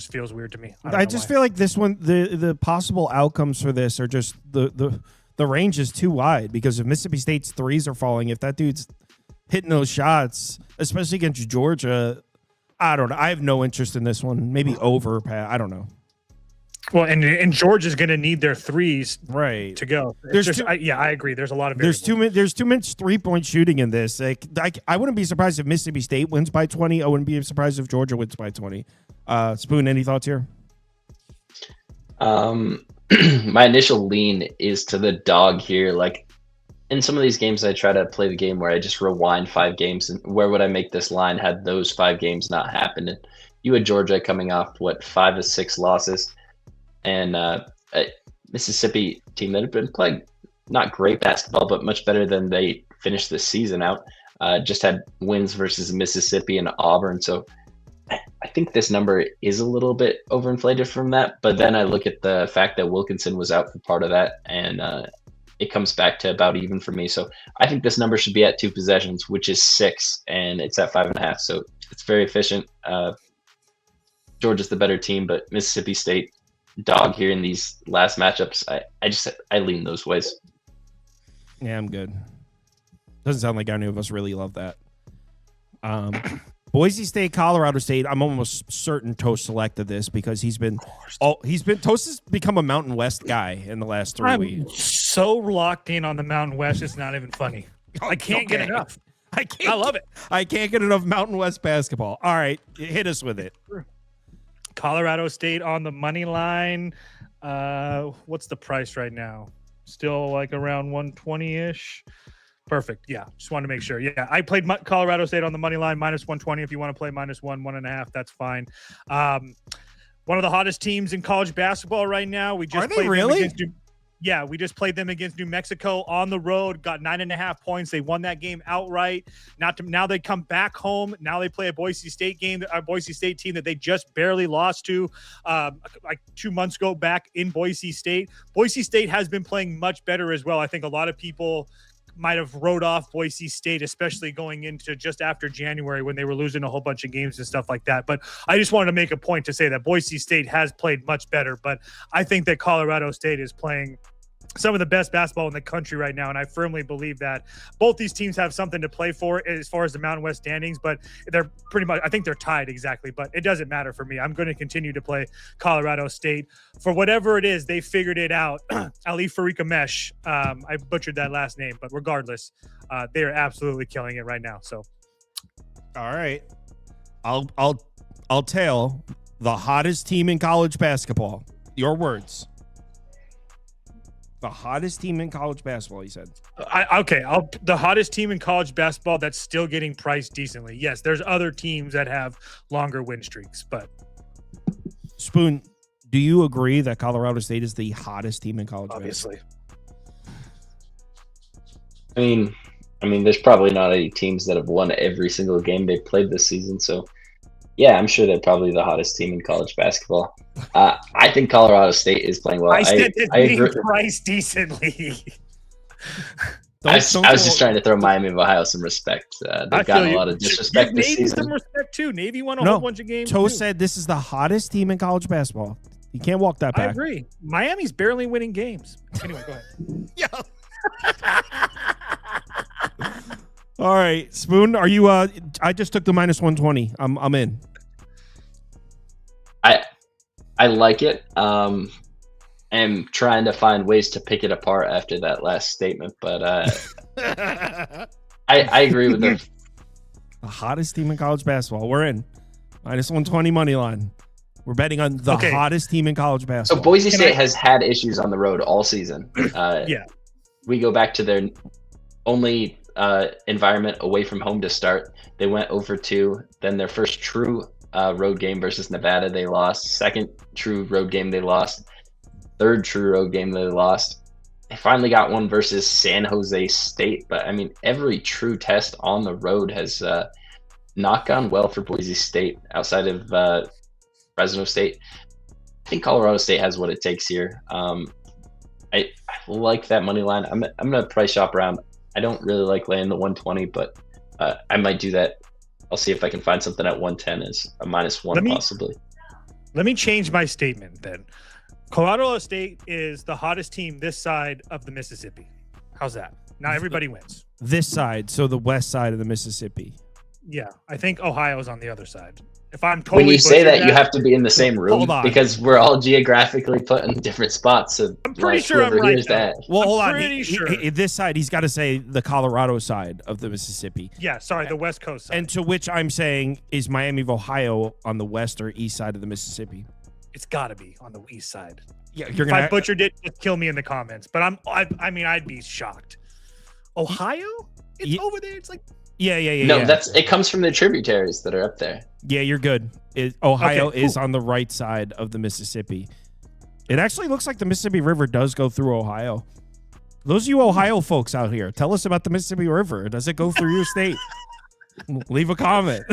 feels weird to me. I just feel like this one, the possible outcomes for this are just the range is too wide, because if Mississippi State's threes are falling, if that dude's hitting those shots, especially against Georgia, I don't know. I have no interest in this one. Maybe over, Pat. I don't know. Well, and Georgia's going to need their threes right to go. I agree. There's a lot of there's too much 3-point shooting in this. I wouldn't be surprised if Mississippi State wins by 20. I wouldn't be surprised if Georgia wins by 20. Spoon, any thoughts here? My initial lean is to the dog here. Like, in some of these games, I try to play the game where I just rewind 5 games, and where would I make this line had those 5 games not happened? And you had Georgia coming off 5 of 6 losses, and a Mississippi team that had been playing not great basketball, but much better than they finished the season out. Just had wins versus Mississippi and Auburn, so I think this number is a little bit overinflated from that. But then I look at the fact that Wilkinson was out for part of that, and it comes back to about even for me. So I think this number should be at 2 possessions, which is 6, and it's at 5.5. So it's very efficient. Georgia's the better team, but Mississippi State dog here in these last matchups. I lean those ways. Yeah, I'm good. Doesn't sound like any of us really love that. Boise State, Colorado State. I'm almost certain Toast selected this because Toast has become a Mountain West guy in the last 3 weeks. So locked in on the Mountain West, it's not even funny. I can't get enough. I love it. I can't get enough Mountain West basketball. All right, hit us with it. Colorado State on the money line. What's the price right now? Still like around 120-ish. Perfect. Yeah, just wanted to make sure. Yeah, I played Colorado State on the money line minus 120. If you want to play minus 1.5, that's fine. One of the hottest teams in college basketball right now. We just played really? We just played them against New Mexico on the road. Got 9.5 points. They won that game outright. Now they come back home. Now they play a Boise State game, a Boise State team that they just barely lost to, like 2 months ago back in Boise State. Boise State has been playing much better as well. I think a lot of people might have wrote off Boise State, especially going into just after January when they were losing a whole bunch of games and stuff like that. But I just wanted to make a point to say that Boise State has played much better, but I think that Colorado State is playing some of the best basketball in the country right now, and I firmly believe that both these teams have something to play for as far as the Mountain West standings, but they're pretty much, I think they're tied exactly, but it doesn't matter for me. I'm going to continue to play Colorado State. For whatever it is, they figured it out. Ali Farikamesh, I butchered that last name, but regardless, they are absolutely killing it right now. So, all right, I'll tell the hottest team in college basketball. Your words. The hottest team in college basketball, he said. The hottest team in college basketball that's still getting priced decently. Yes, there's other teams that have longer win streaks, but. Spoon, do you agree that Colorado State is the hottest team in college Obviously. basketball? I mean, there's probably not any teams that have won every single game they've played this season, so yeah, I'm sure they're probably the hottest team in college basketball. I think Colorado State is playing well. I said it's priced decently. I was just trying to throw Miami of Ohio some respect. They've gotten a lot of disrespect this Navy season. Some respect too. Navy won a whole bunch of games. Toast said this is the hottest team in college basketball. You can't walk that back. I agree. Miami's barely winning games. Anyway, go ahead. All right, Spoon, are you? I just took the minus 120. I'm in. I like it. I'm trying to find ways to pick it apart after that last statement, but I agree with them. The hottest team in college basketball. We're in minus 120 money line. We're betting on the hottest team in college basketball. So Boise State has had issues on the road all season. We go back to their only environment away from home to start. They went over 2. Then their first true road game versus Nevada, they lost. Second true road game, they lost. Third true road game, they lost. They finally got one versus San Jose State. But, I mean, every true test on the road has not gone well for Boise State outside of Fresno State. I think Colorado State has what it takes here. I like that money line. I'm going to price shop around. I don't really like laying the 120, but I might do that. I'll see if I can find something at 110 as a -1 possibly. Let me change my statement then. Colorado State is the hottest team this side of the Mississippi. How's that? Now everybody wins. This side, so the west side of the Mississippi. Yeah, I think Ohio's on the other side. If I'm totally when you say that, you have to be in the same room because we're all geographically put in different spots. So I'm pretty sure I'm right. Well, hold on. Sure. This side, he's got to say the Colorado side of the Mississippi. Yeah, sorry, the West Coast side. And to which I'm saying is Miami of Ohio on the west or east side of the Mississippi. It's got to be on the east side. Yeah, if I butchered it, just kill me in the comments. But I'd be shocked. Ohio? It's over there. It's like. Yeah. No, it comes from the tributaries that are up there. Yeah, you're good. Ohio is on the right side of the Mississippi. It actually looks like the Mississippi River does go through Ohio. Those of you Ohio folks out here, tell us about the Mississippi River. Does it go through your state? Leave a comment.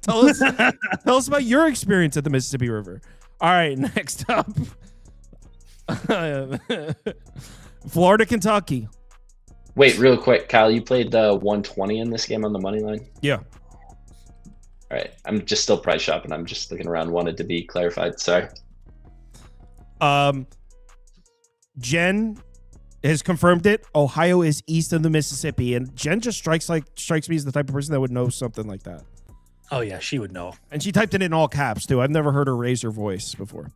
Tell us about your experience at the Mississippi River. All right, next up. Florida, Kentucky. Wait, real quick, Kyle, you played the 120 in this game on the money line? Yeah. All right. I'm just still price shopping. I'm just looking around. Wanted to be clarified. Sorry. Jen has confirmed it. Ohio is east of the Mississippi, and Jen just strikes me as the type of person that would know something like that. Oh yeah, she would know. And she typed it in all caps too. I've never heard her raise her voice before.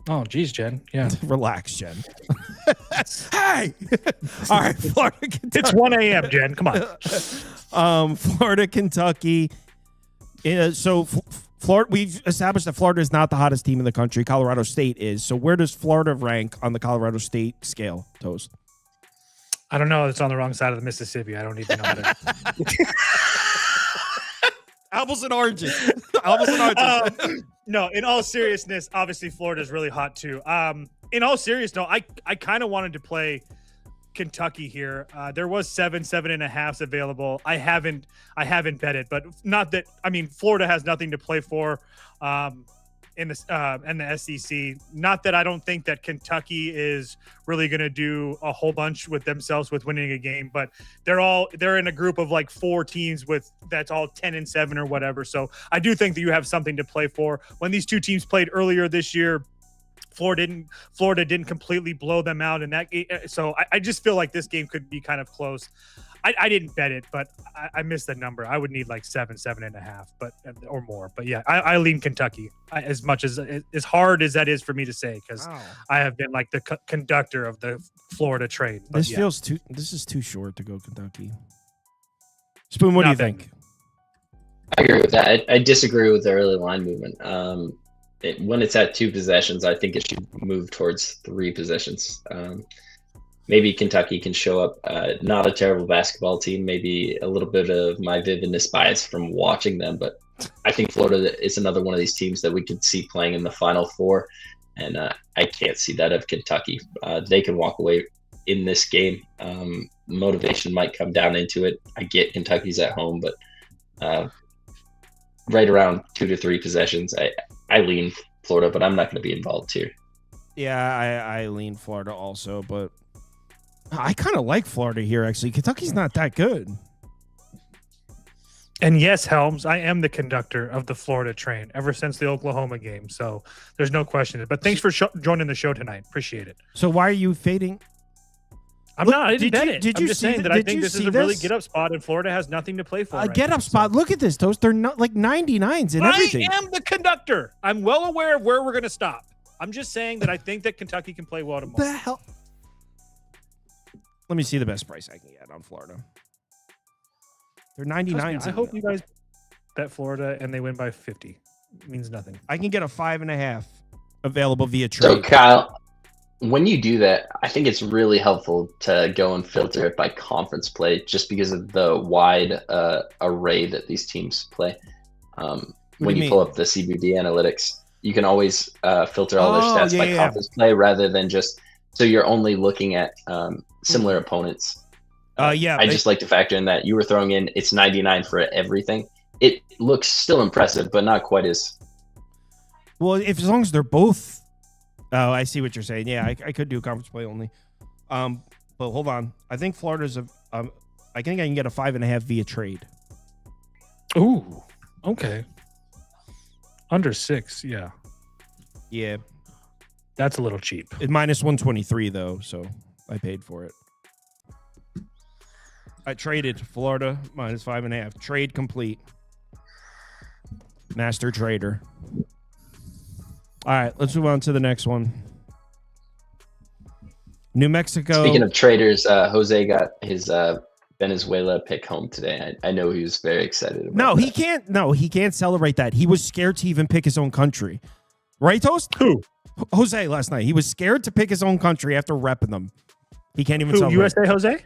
Oh, geez, Jen. Yeah. Relax, Jen. Hey! All right, Florida, Kentucky. It's 1 a.m., Jen. Come on. Florida, Kentucky. Florida, we've established that Florida is not the hottest team in the country. Colorado State is. So where does Florida rank on the Colorado State scale, Toast? I don't know. It's on the wrong side of the Mississippi. I don't even know how to. Apples and oranges. Apples and oranges. No, in all seriousness, obviously Florida's really hot too. In all seriousness, no, I kind of wanted to play Kentucky here. There was 7.5 available. I haven't bet it, but not that. I mean, Florida has nothing to play for in the SEC. Not that I don't think that Kentucky is really going to do a whole bunch with themselves with winning a game, but they're in a group of like 4 teams that's all 10-7 or whatever. So I do think that you have something to play for. When these two teams played earlier this year, Florida didn't completely blow them out, and so I just feel like this game could be kind of close. I didn't bet it, but I missed the number. I would need like 7.5, or more. But yeah, I lean Kentucky as much as hard as that is for me to say, because I have been like the conductor of the Florida train. But this is too short to go Kentucky. Spoon, what do you think? I agree with that. I disagree with the early line movement. When it's at 2 possessions, I think it should move towards 3 possessions. Maybe Kentucky can show up. Not a terrible basketball team. Maybe a little bit of my vividness bias from watching them, but I think Florida is another one of these teams that we could see playing in the Final Four, and I can't see that of Kentucky. They can walk away in this game. Motivation might come down into it. I get Kentucky's at home, but right around 2 to 3 possessions, I lean Florida, but I'm not going to be involved here. Yeah, I lean Florida also, but I kind of like Florida here, actually. Kentucky's not that good. And yes, Helms, I am the conductor of the Florida train ever since the Oklahoma game, so there's no question. But thanks for joining the show tonight. Appreciate it. So why are you fading? I didn't bet it. Did I'm you just see saying the- that I did think you this is see a really this? get up spot, and Florida has nothing to play for. A right get now, up spot. so. Look at this, Toast. They're not like 99s and everything. I am the conductor. I'm well aware of where we're going to stop. I'm just saying that I think that Kentucky can play well tomorrow. The hell? Let me see the best price I can get on Florida. They're 99s. I hope you guys bet Florida and they win by 50. It means nothing. I can get a 5.5 available via So trade. Kyle, when you do that, I think it's really helpful to go and filter it by conference play, just because of the wide array that these teams play. When you pull up the CBD analytics, you can always filter all their stats by conference play rather than just so you're only looking at similar opponents. I just like to factor in that you were throwing in it's 99 for everything. It looks still impressive, but not quite as. Well, as long as they're both. Oh, I see what you're saying. Yeah, I could do conference play only. But hold on. I think Florida's I think I can get a 5.5 via trade. Ooh, okay. Under 6, yeah. Yeah. That's a little cheap. It's minus 123 though, so I paid for it. I traded Florida minus 5.5. Trade complete. Master trader. All right, let's move on to the next one. New Mexico. Speaking of traders, Jose got his Venezuela pick home today. I know he was very excited about he can't. No, he can't celebrate that. He was scared to even pick his own country. Right, Toast? Who? Jose last night. He was scared to pick his own country after repping them. He can't even celebrate. USA Jose?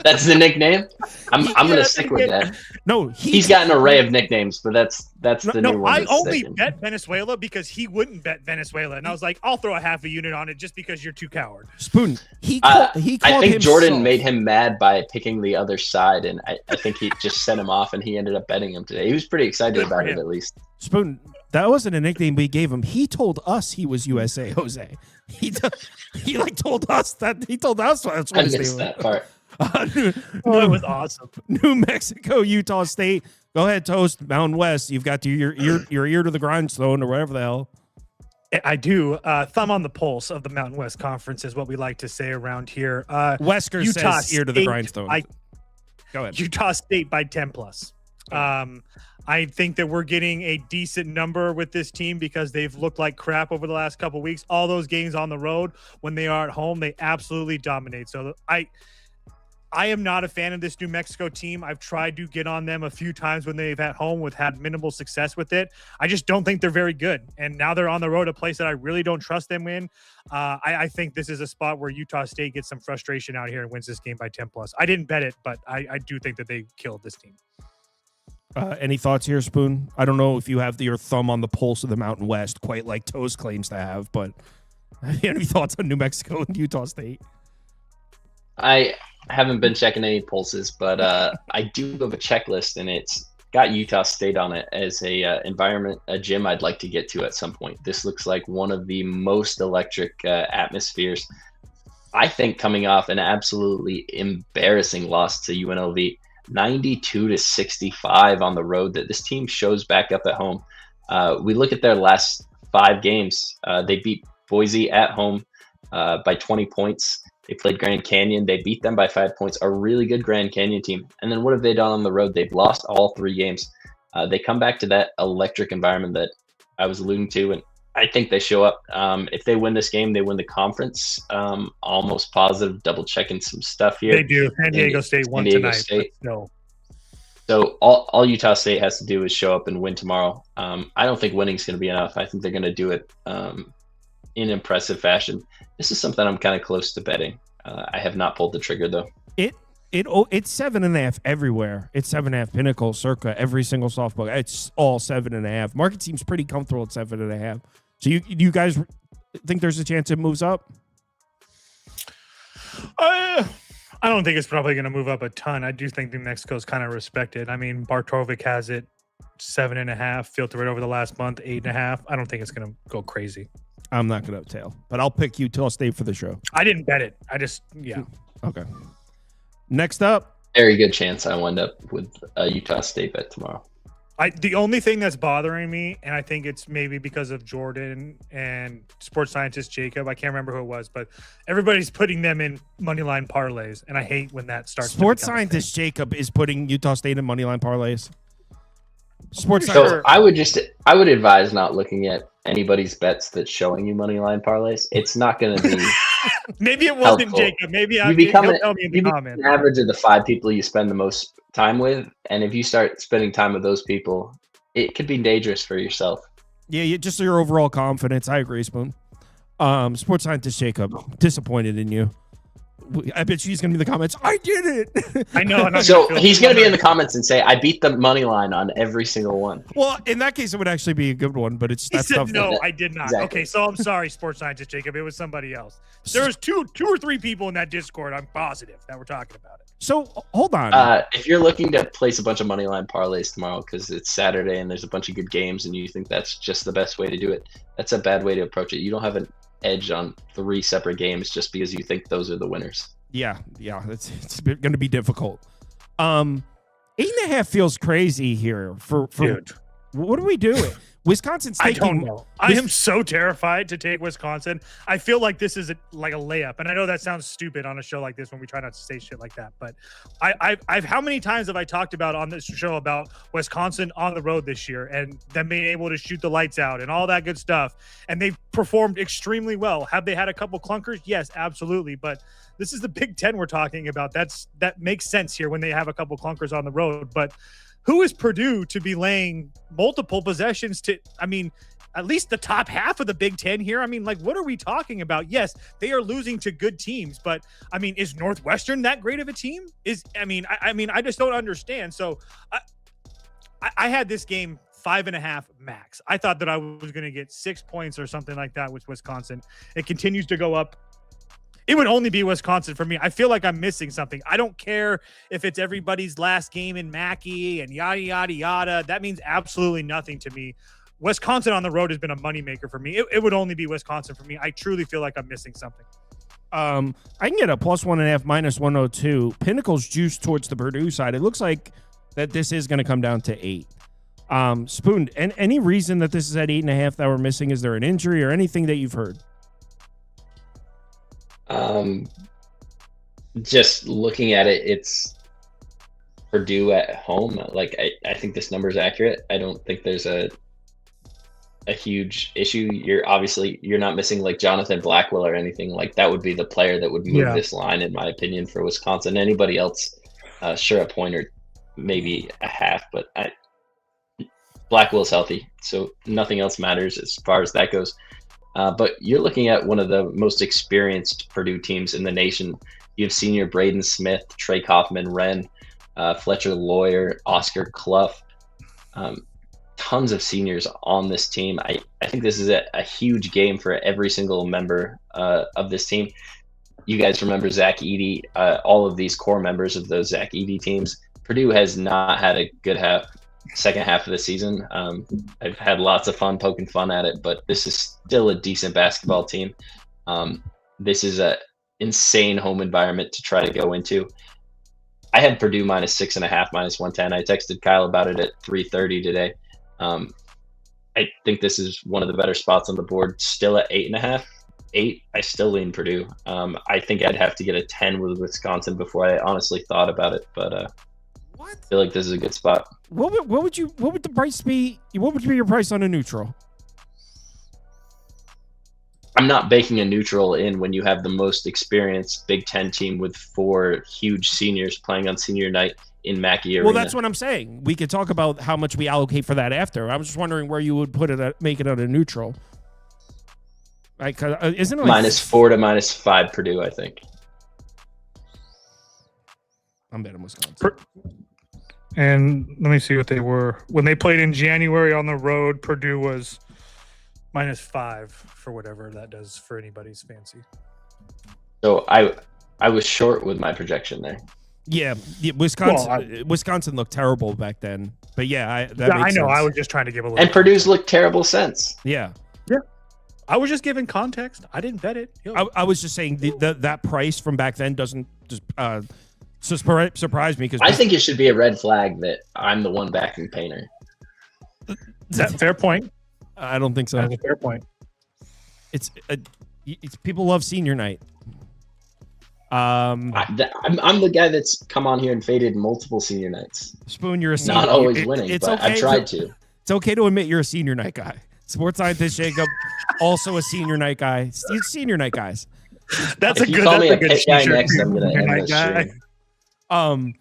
That's the nickname. I'm going to stick with that. No, he's got an array of nicknames, but that's the new one. I only bet Venezuela because he wouldn't bet Venezuela, and I was like, I'll throw a half a unit on it just because you're too coward. Spoon. He called I think himself. Jordan made him mad by picking the other side, and I think he just sent him off, and he ended up betting him today. He was pretty excited about it, at least. Spoon. That wasn't a nickname we gave him. He told us he was USA Jose. He told us that. He told us that's what I his name missed was. that part. It was awesome. New Mexico, Utah State. Go ahead, Toast. Mountain West. You've got your ear to the grindstone or whatever the hell. I do. Thumb on the pulse of the Mountain West Conference is what we like to say around here. Wesker Utah says ear to the State grindstone. Go ahead. Utah State by 10 plus. I think that we're getting a decent number with this team because they've looked like crap over the last couple of weeks. All those games on the road, when they are at home, they absolutely dominate. So I am not a fan of this New Mexico team. I've tried to get on them a few times when they've at home had minimal success with it. I just don't think they're very good. And now they're on the road, a place that I really don't trust them in. I think this is a spot where Utah State gets some frustration out here and wins this game by 10 plus. I didn't bet it, but I do think that they killed this team. Any thoughts here, Spoon? I don't know if you have your thumb on the pulse of the Mountain West, quite like Toast claims to have, but any thoughts on New Mexico and Utah State? I haven't been checking any pulses, but I do have a checklist, and it's got Utah State on it as a gym I'd like to get to at some point. This looks like one of the most electric atmospheres. I think coming off an absolutely embarrassing loss to UNLV, 92-65 on the road, that this team shows back up at home. We look at their last 5 games. They beat Boise at home by 20 points. They played Grand Canyon. They beat them by 5 points, a really good Grand Canyon team. And then what have they done on the road? They've lost all 3 games. They come back to that electric environment that I was alluding to, and I think they show up. If they win this game, they win the conference. Almost positive, double checking some stuff here. They do. San Diego State won tonight. No. So all Utah State has to do is show up and win tomorrow. I don't think winning is going to be enough. I think they're going to do it in impressive fashion. This is something I'm kind of close to betting. I have not pulled the trigger though. It's 7.5 everywhere. It's 7.5 Pinnacle, Circa, every single softball. It's all 7.5. Market seems pretty comfortable at 7.5. So you guys think there's a chance it moves up? I don't think it's probably going to move up a ton. I do think New Mexico's kind of respected. I mean, Bartovic has it 7.5, filtered over the last month, 8.5. I don't think it's going to go crazy. I'm not going to tail, but I'll pick Utah State for the show. I didn't bet it. Yeah. Okay. Next up. Very good chance I wind up with a Utah State bet tomorrow. The only thing that's bothering me, and I think it's maybe because of Jordan and sports scientist Jacob, I can't remember who it was, but everybody's putting them in moneyline parlays, and I hate when that starts. Sports scientist Jacob is putting Utah State in moneyline parlays. I would advise not looking at anybody's bets that's showing you moneyline parlays. It's not going to be. Maybe it wasn't helpful. Jacob. Maybe he'll tell me in the comments. An average of the 5 people you spend the most time with, and if you start spending time with those people, it could be dangerous for yourself. Yeah, just your overall confidence. I agree, Spoon. Sports scientist Jacob, disappointed in you. I bet she's going to be in the comments. I did it. I know. So he's going to be in the comments and say, I beat the money line on every single one. Well, in that case, it would actually be a good one, but it's that's tough. No, I did not. Exactly. Okay, so I'm sorry, sports scientist Jacob. It was somebody else. There's two or three people in that Discord, I'm positive, that were talking about it. So hold on. If you're looking to place a bunch of money line parlays tomorrow because it's Saturday and there's a bunch of good games and you think that's just the best way to do it, that's a bad way to approach it. You don't have an edge on 3 separate games just because you think those are the winners. Yeah, it's going to be difficult. 8.5 feels crazy here for Dude. What are we doing? Wisconsin's taking. I don't know. I am so terrified to take Wisconsin. I feel like this is like a layup, and I know that sounds stupid on a show like this when we try not to say shit like that. But I've how many times have I talked about on this show about Wisconsin on the road this year and them being able to shoot the lights out and all that good stuff, and they've performed extremely well. Have they had a couple clunkers? Yes, absolutely. But this is the Big Ten we're talking about. That makes sense here when they have a couple clunkers on the road, but. Who is Purdue to be laying multiple possessions to, I mean, at least the top half of the Big Ten here? I mean, like, what are we talking about? Yes, they are losing to good teams, but I mean, is Northwestern that great of a team? I just don't understand. So I had this game 5.5 max. I thought that I was going to get 6 points or something like that with Wisconsin. It continues to go up. It would only be Wisconsin for me. I feel like I'm missing something. I don't care if it's everybody's last game in Mackey and yada, yada, yada. That means absolutely nothing to me. Wisconsin on the road has been a moneymaker for me. It would only be Wisconsin for me. I truly feel like I'm missing something. I can get a +1.5, -102. Pinnacle's juiced towards the Purdue side. It looks like that this is going to come down to 8. Spoon, and any reason that this is at 8.5 that we're missing? Is there an injury or anything that you've heard? Just looking at it, it's Purdue at home. Like I think this number is accurate. I don't think there's a huge issue. You're not missing like Jonathan Blackwell or anything. Like that would be the player that would move this line, in my opinion, for Wisconsin. Anybody else, sure, a point or maybe a half, but Blackwell's healthy, so nothing else matters as far as that goes. But you're looking at one of the most experienced Purdue teams in the nation. You have senior Braden Smith, Trey Kaufman-Wren, Fletcher Lawyer, Oscar Clough. Tons of seniors on this team. I think this is a huge game for every single member of this team. You guys remember Zach Edey, all of these core members of those Zach Edey teams. Purdue has not had a good second half of the season. I've had lots of fun poking fun at it, but this is still a decent basketball team. This is a insane home environment to try to go into. I had Purdue -6.5, -110. I texted Kyle about it at 3:30 today. I think this is one of the better spots on the board. Still at 8.5, 8. I still lean Purdue. I think I'd have to get a 10 with Wisconsin before I honestly thought about it, but I feel like this is a good spot. What would the price be? What would be your price on a neutral? I'm not baking a neutral in when you have the most experienced Big Ten team with 4 huge seniors playing on senior night in Mackey Arena. Well, that's what I'm saying. We could talk about how much we allocate for that after. I was just wondering where you would put it make it at a neutral. Like, isn't it like -4 to -5 Purdue, I think. I'm betting Wisconsin. And let me see what they were. When they played in January on the road, Purdue was -5 for whatever that does for anybody's fancy. So I was short with my projection there. Yeah, Wisconsin looked terrible back then. But yeah, I know. Sense. I was just trying to give a little. And Purdue's looked terrible since. Yeah. I was just giving context. I didn't bet it. I was just saying that price from back then doesn't just surprise me, because I think it should be a red flag that I'm the one backing Painter. Is that a fair point? I don't think so. That's a fair point. It's people love senior night. I'm the guy that's come on here and faded multiple senior nights. Spoon, you're a senior. Not always winning, it's but okay I've tried to. It's okay to admit you're a senior night guy. Sports scientist Jacob, also a senior night guy. Senior night guys. That's if a you good. call me a good Pitt guy t-shirt. next, I'm gonna end this guy. stream.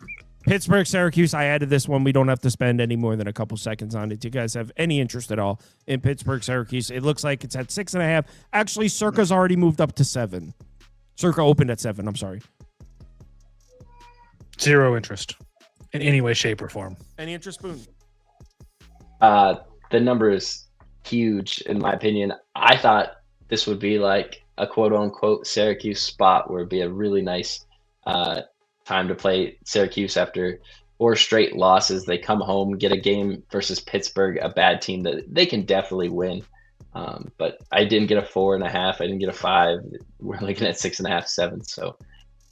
Pittsburgh, Syracuse. I added this one. We don't have to spend any more than a couple seconds on it. Do you guys have any interest at all in Pittsburgh, Syracuse? It looks like it's at 6.5. Actually, Circa's already moved up to 7. Circa opened at 7. I'm sorry. Zero interest in any way, shape, or form. Any interest, Spoon? The number is huge, in my opinion. I thought this would be like a quote-unquote Syracuse spot where it'd be a really nice time to play Syracuse after 4 straight losses. They come home, get a game versus Pittsburgh, a bad team that they can definitely win. But I didn't get a 4.5. I didn't get a 5. We're looking at 6.5, 7. So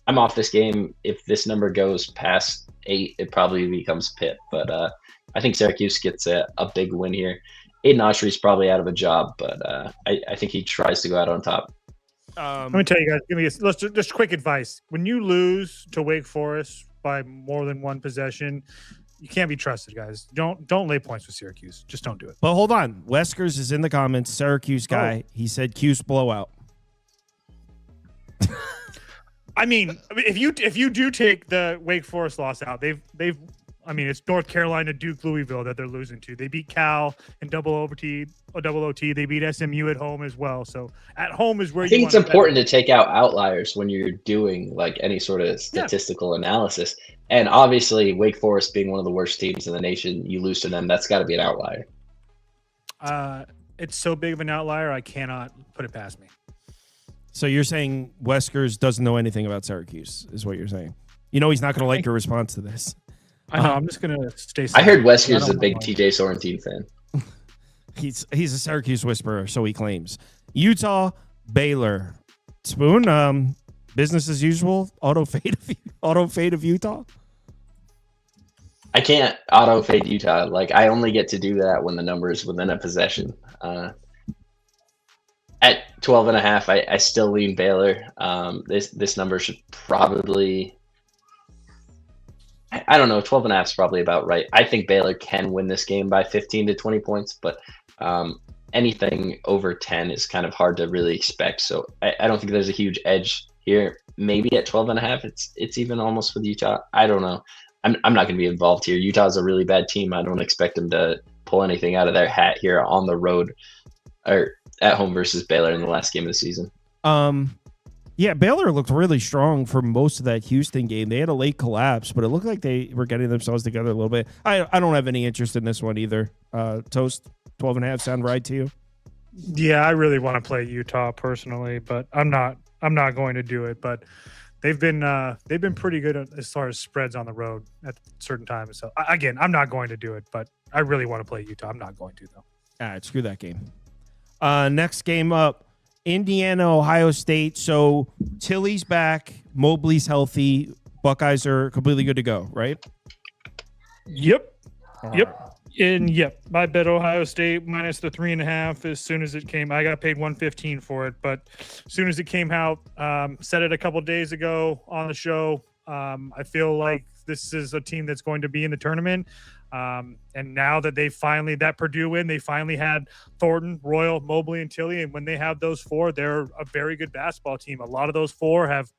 I'm off this game. If this number goes past 8, it probably becomes Pitt. But I think Syracuse gets a big win here. Aiden Autry's probably out of a job, but I think he tries to go out on top. Let me tell you guys. Let's just quick advice. When you lose to Wake Forest by more than one possession, you can't be trusted, guys. Don't lay points with Syracuse. Just don't do it. But hold on. Weskers is in the comments. Syracuse guy. He said Cuse blowout. I mean, if you do take the Wake Forest loss out, they've it's North Carolina, Duke, Louisville that they're losing to. They beat Cal in double OT. They beat SMU at home as well. So at home is where I think it's important to take out outliers when you're doing like any sort of statistical analysis. And obviously, Wake Forest being one of the worst teams in the nation, you lose to them. That's got to be an outlier. It's so big of an outlier, I cannot put it past me. So you're saying Weskers doesn't know anything about Syracuse, is what you're saying? You know he's not going to like your response to this. I know. I'm just going to stay. I heard Weskers is a big TJ Sorrentine fan. He's a Syracuse whisperer, so he claims. Utah, Baylor. Spoon, business as usual? Auto fade of Utah? I can't auto fade Utah. Like, I only get to do that when the number is within a possession. At 12.5, I still lean Baylor. This number should probably, I don't know, 12.5 is probably about right. I think Baylor can win this game by 15 to 20 points, but anything over 10 is kind of hard to really expect. So I don't think there's a huge edge here. Maybe at 12.5, it's even almost with Utah. I don't know. I'm not going to be involved here. Utah's a really bad team. I don't expect them to pull anything out of their hat here on the road or at home versus Baylor in the last game of the season. Yeah, Baylor looked really strong for most of that Houston game. They had a late collapse, but it looked like they were getting themselves together a little bit. I don't have any interest in this one either. Toast, 12.5 sound right to you? Yeah, I really want to play Utah personally, but I'm not going to do it. But they've been pretty good as far as spreads on the road at certain times. So again, I'm not going to do it, but I really want to play Utah. I'm not going to though. All right, screw that game. Next game up, Indiana, Ohio State. So Tilly's back, Mobley's healthy, Buckeyes are completely good to go, right? Yep. All Yep. right. And yep, I bet Ohio State minus the 3.5 as soon as it came. I got paid $115 for it, but as soon as it came out, said it a couple days ago on the show. I feel like this is a team that's going to be in the tournament. And now that that Purdue win, they finally had Thornton, Royal, Mobley, and Tilly. And when they have those four, they're a very good basketball team. A lot of those four have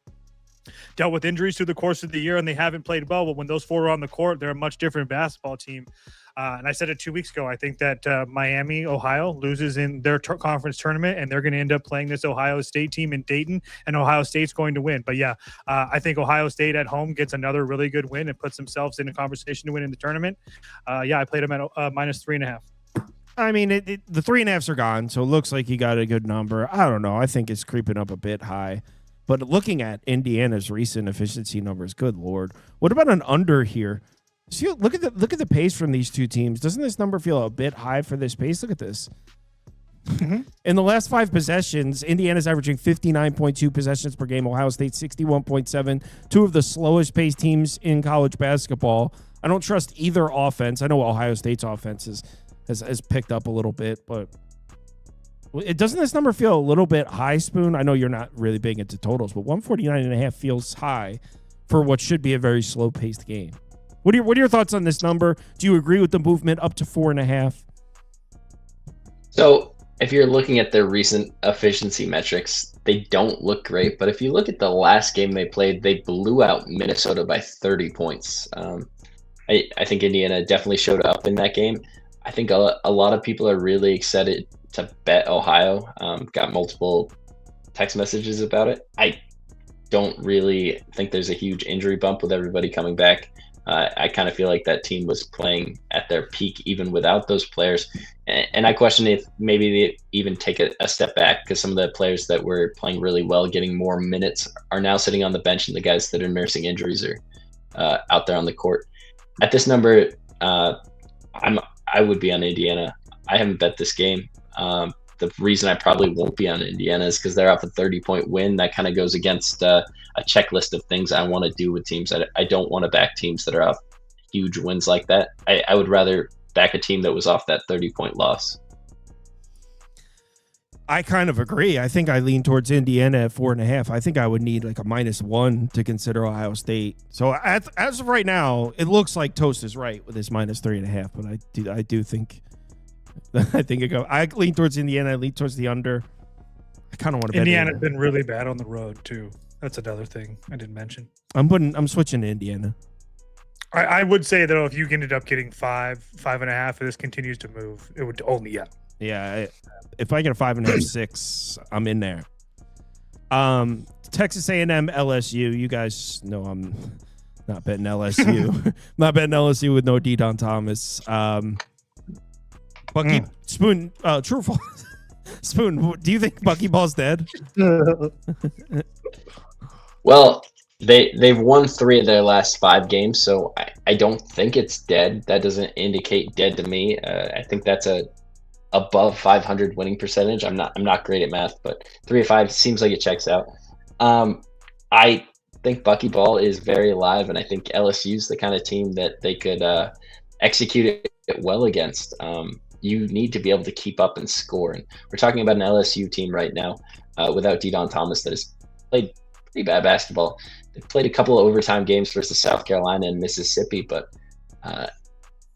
dealt with injuries through the course of the year and they haven't played well. But when those four are on the court, they're a much different basketball team. And I said it 2 weeks ago. I think that Miami, Ohio loses in their conference tournament and they're going to end up playing this Ohio State team in Dayton and Ohio State's going to win. But yeah, I think Ohio State at home gets another really good win and puts themselves in a conversation to win in the tournament. Yeah, I played them at minus 3.5. I mean, the 3.5s are gone, so it looks like you got a good number. I don't know. I think it's creeping up a bit high. But looking at Indiana's recent efficiency numbers, good Lord. What about an under here? See, look at the pace from these two teams. Doesn't this number feel a bit high for this pace? Look at this. Mm-hmm. In the last 5 possessions, Indiana's averaging 59.2 possessions per game. Ohio State 61.7. Two of the slowest paced teams in college basketball. I don't trust either offense. I know Ohio State's offense has picked up a little bit, but doesn't this number feel a little bit high, Spoon? I know you're not really big into totals, but 149.5 feels high for what should be a very slow paced game. What are your thoughts on this number? Do you agree with the movement up to 4.5? So if you're looking at their recent efficiency metrics, they don't look great. But if you look at the last game they played, they blew out Minnesota by 30 points. I think Indiana definitely showed up in that game. I think a lot of people are really excited to bet Ohio. Got multiple text messages about it. I don't really think there's a huge injury bump with everybody coming back. I kind of feel like that team was playing at their peak even without those players. And I question if maybe they even take a step back because some of the players that were playing really well, getting more minutes, are now sitting on the bench, and the guys that are nursing injuries are out there on the court. At this number, I would be on Indiana. I haven't bet this game. The reason I probably won't be on Indiana is because they're off a 30-point win. That kind of goes against a checklist of things I want to do with teams. I don't want to back teams that are off huge wins like that. I would rather back a team that was off that 30-point loss. I kind of agree. I think I lean towards Indiana at 4.5. I think I would need like a -1 to consider Ohio State. So as of right now, it looks like Toast is right with his -3.5. But I do think I lean towards Indiana. I lean towards the under. I kind of want to bet Indiana's been really bad on the road too. That's another thing I didn't mention. I'm switching to Indiana. I would say though, if you ended up getting 5.5, if this continues to move, it would only Yeah, if I get a 5.5, 6, I'm in there. Texas A&M LSU. You guys know I'm not betting LSU. Not betting LSU with no Dedon Thomas. Bucky Spoon. True or false? Spoon. Do you think Buckyball's dead? Well, they've won 3 of their last 5 games, so I don't think it's dead. That doesn't indicate dead to me. I think that's a above 500 winning percentage. I'm not great at math, but 3 of 5 seems like it checks out. I think buckyball is very alive, and I think LSU's the kind of team that they could execute it well against. You need to be able to keep up and score. And we're talking about an LSU team right now without De'Don Thomas that has played pretty bad basketball. They've played a couple of overtime games versus South Carolina and Mississippi, but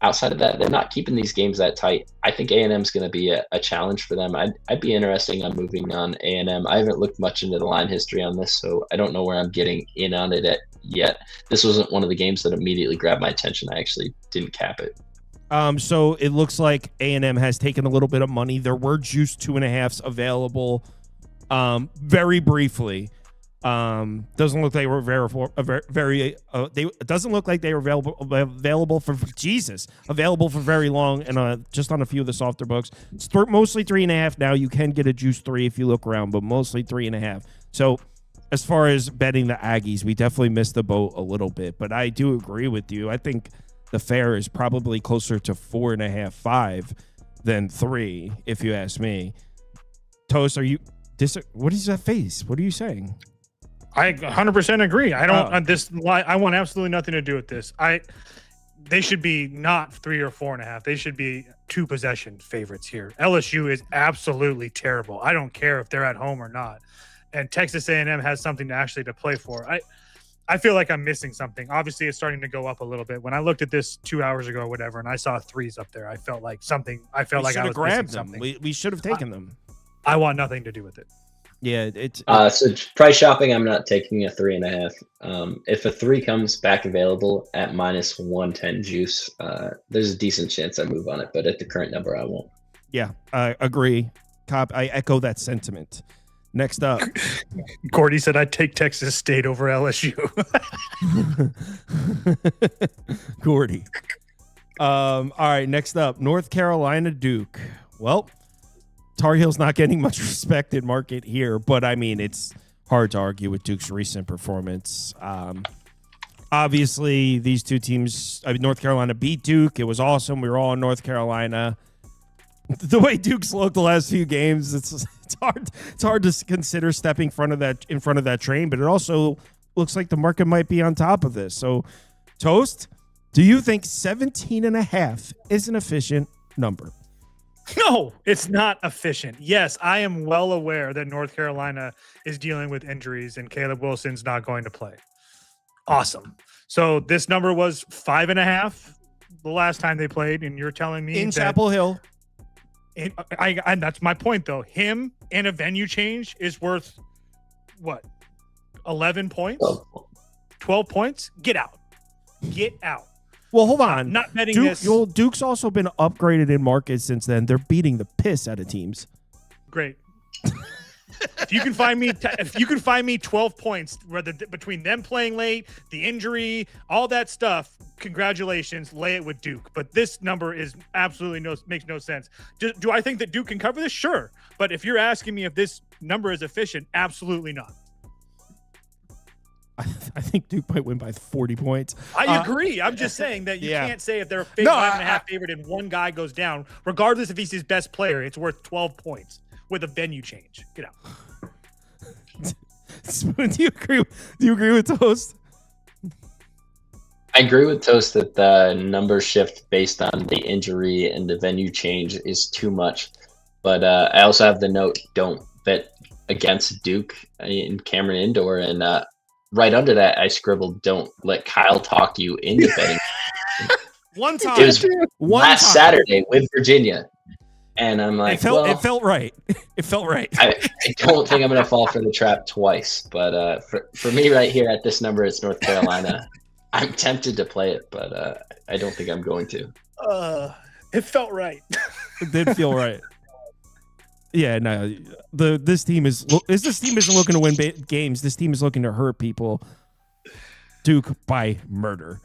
outside of that, they're not keeping these games that tight. I think A&M is going to be a challenge for them. I'd be interested on moving on A&M. I haven't looked much into the line history on this, so I don't know where I'm getting in on it yet. This wasn't one of the games that immediately grabbed my attention. I actually didn't cap it. So it looks like A&M has taken a little bit of money. There were juice 2.5s available very briefly. Doesn't look like they were it doesn't look like they were available for very long, and just on a few of the softer books. It's mostly 3.5 now. You can get a juice 3 if you look around, but mostly 3.5. So as far as betting the Aggies, we definitely missed the boat a little bit, but I do agree with you. I think the fair is probably closer to 4.5, 5 than 3, if you ask me. Toast, what is that face? What are you saying? I 100% agree. I don't I want absolutely nothing to do with this. They should be not 3 or 4.5. They should be 2 possession favorites here. LSU is absolutely terrible. I don't care if they're at home or not. And Texas A&M has something to play for. I feel like I'm missing something. Obviously, it's starting to go up a little bit. When I looked at this 2 hours ago or whatever, and I saw 3s up there, I felt like something. I felt like I was grabbed missing them. something. We should have taken them. I want nothing to do with it. Yeah, it's so price shopping. I'm not taking a 3.5. If a 3 comes back available at minus 110 juice, there's a decent chance I move on it. But at the current number, I won't. Yeah, I agree. I echo that sentiment. Next up, Gordy said I'd take Texas State over LSU. Gordy. All right, next up, North Carolina Duke. Well, Tar Heels not getting much respect in market here, but I mean, it's hard to argue with Duke's recent performance. Obviously, these two teams, North Carolina beat Duke. It was awesome. We were all in North Carolina. The way Duke's looked the last few games, it's hard to consider stepping in front of that train, but it also looks like the market might be on top of this. So, Toast, do you think 17.5 is an efficient number? No, it's not efficient. Yes, I am well aware that North Carolina is dealing with injuries and Caleb Wilson's not going to play. Awesome. So this number was 5.5 the last time they played, and you're telling me in Chapel Hill. And that's my point, though. Him and a venue change is worth what? 11 points? 12 points? Get out. Get out. Well, hold on. Not betting this. Duke's also been upgraded in market since then. They're beating the piss out of teams. Great. If you can find me 12 points between them playing late, the injury, all that stuff, congratulations, lay it with Duke. But this number is absolutely makes no sense. Do I think that Duke can cover this? Sure. But if you're asking me if this number is efficient, absolutely not. I think Duke might win by 40 points. I agree. I'm just saying that you can't say if they're a 5.5 favorite and one guy goes down, regardless if he's his best player, it's worth 12 points with a venue change. Get out. Spoon, do you agree with Toast? I agree with Toast that the number shift based on the injury and the venue change is too much. But I also have the note, don't bet against Duke in Cameron Indoor. And right under that, I scribbled, don't let Kyle talk you into betting. One time. It was last Saturday with Virginia. And I'm like, it felt right. It felt right. I don't think I'm going to fall for the trap twice. But for me right here at this number, it's North Carolina. I'm tempted to play it, but I don't think I'm going to. It felt right. It did feel right. Yeah, no. This team isn't looking to win games. This team is looking to hurt people. Duke by murder.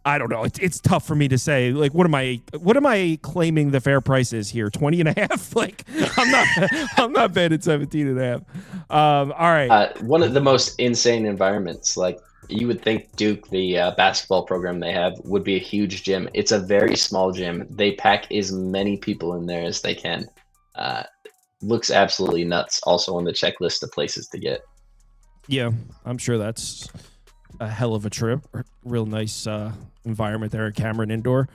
I don't know. It's tough for me to say. Like, what am I claiming the fair price is here? 20.5? Like, I'm not betting 17.5. All right. One of the most insane environments. Like, you would think Duke, the basketball program they have, would be a huge gym. It's a very small gym. They pack as many people in there as they can. Looks absolutely nuts. Also on the checklist of places to get. Yeah, I'm sure that's a hell of a trip. Real nice environment there at Cameron Indoor.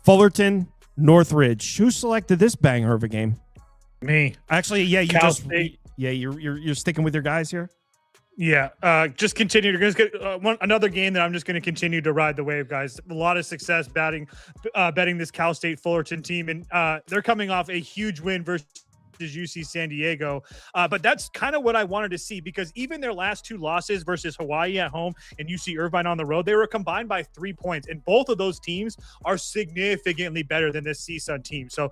Fullerton, Northridge. Who selected this banger of a game? Me. Actually, yeah, State. You're sticking with your guys here. Yeah, just continue. You're going to get another game that I'm just going to continue to ride the wave, guys. A lot of success betting this Cal State Fullerton team, and they're coming off a huge win versus UC San Diego. But that's kind of what I wanted to see, because even their last two losses versus Hawaii at home and UC Irvine on the road, they were combined by 3 points. And both of those teams are significantly better than this CSUN team. So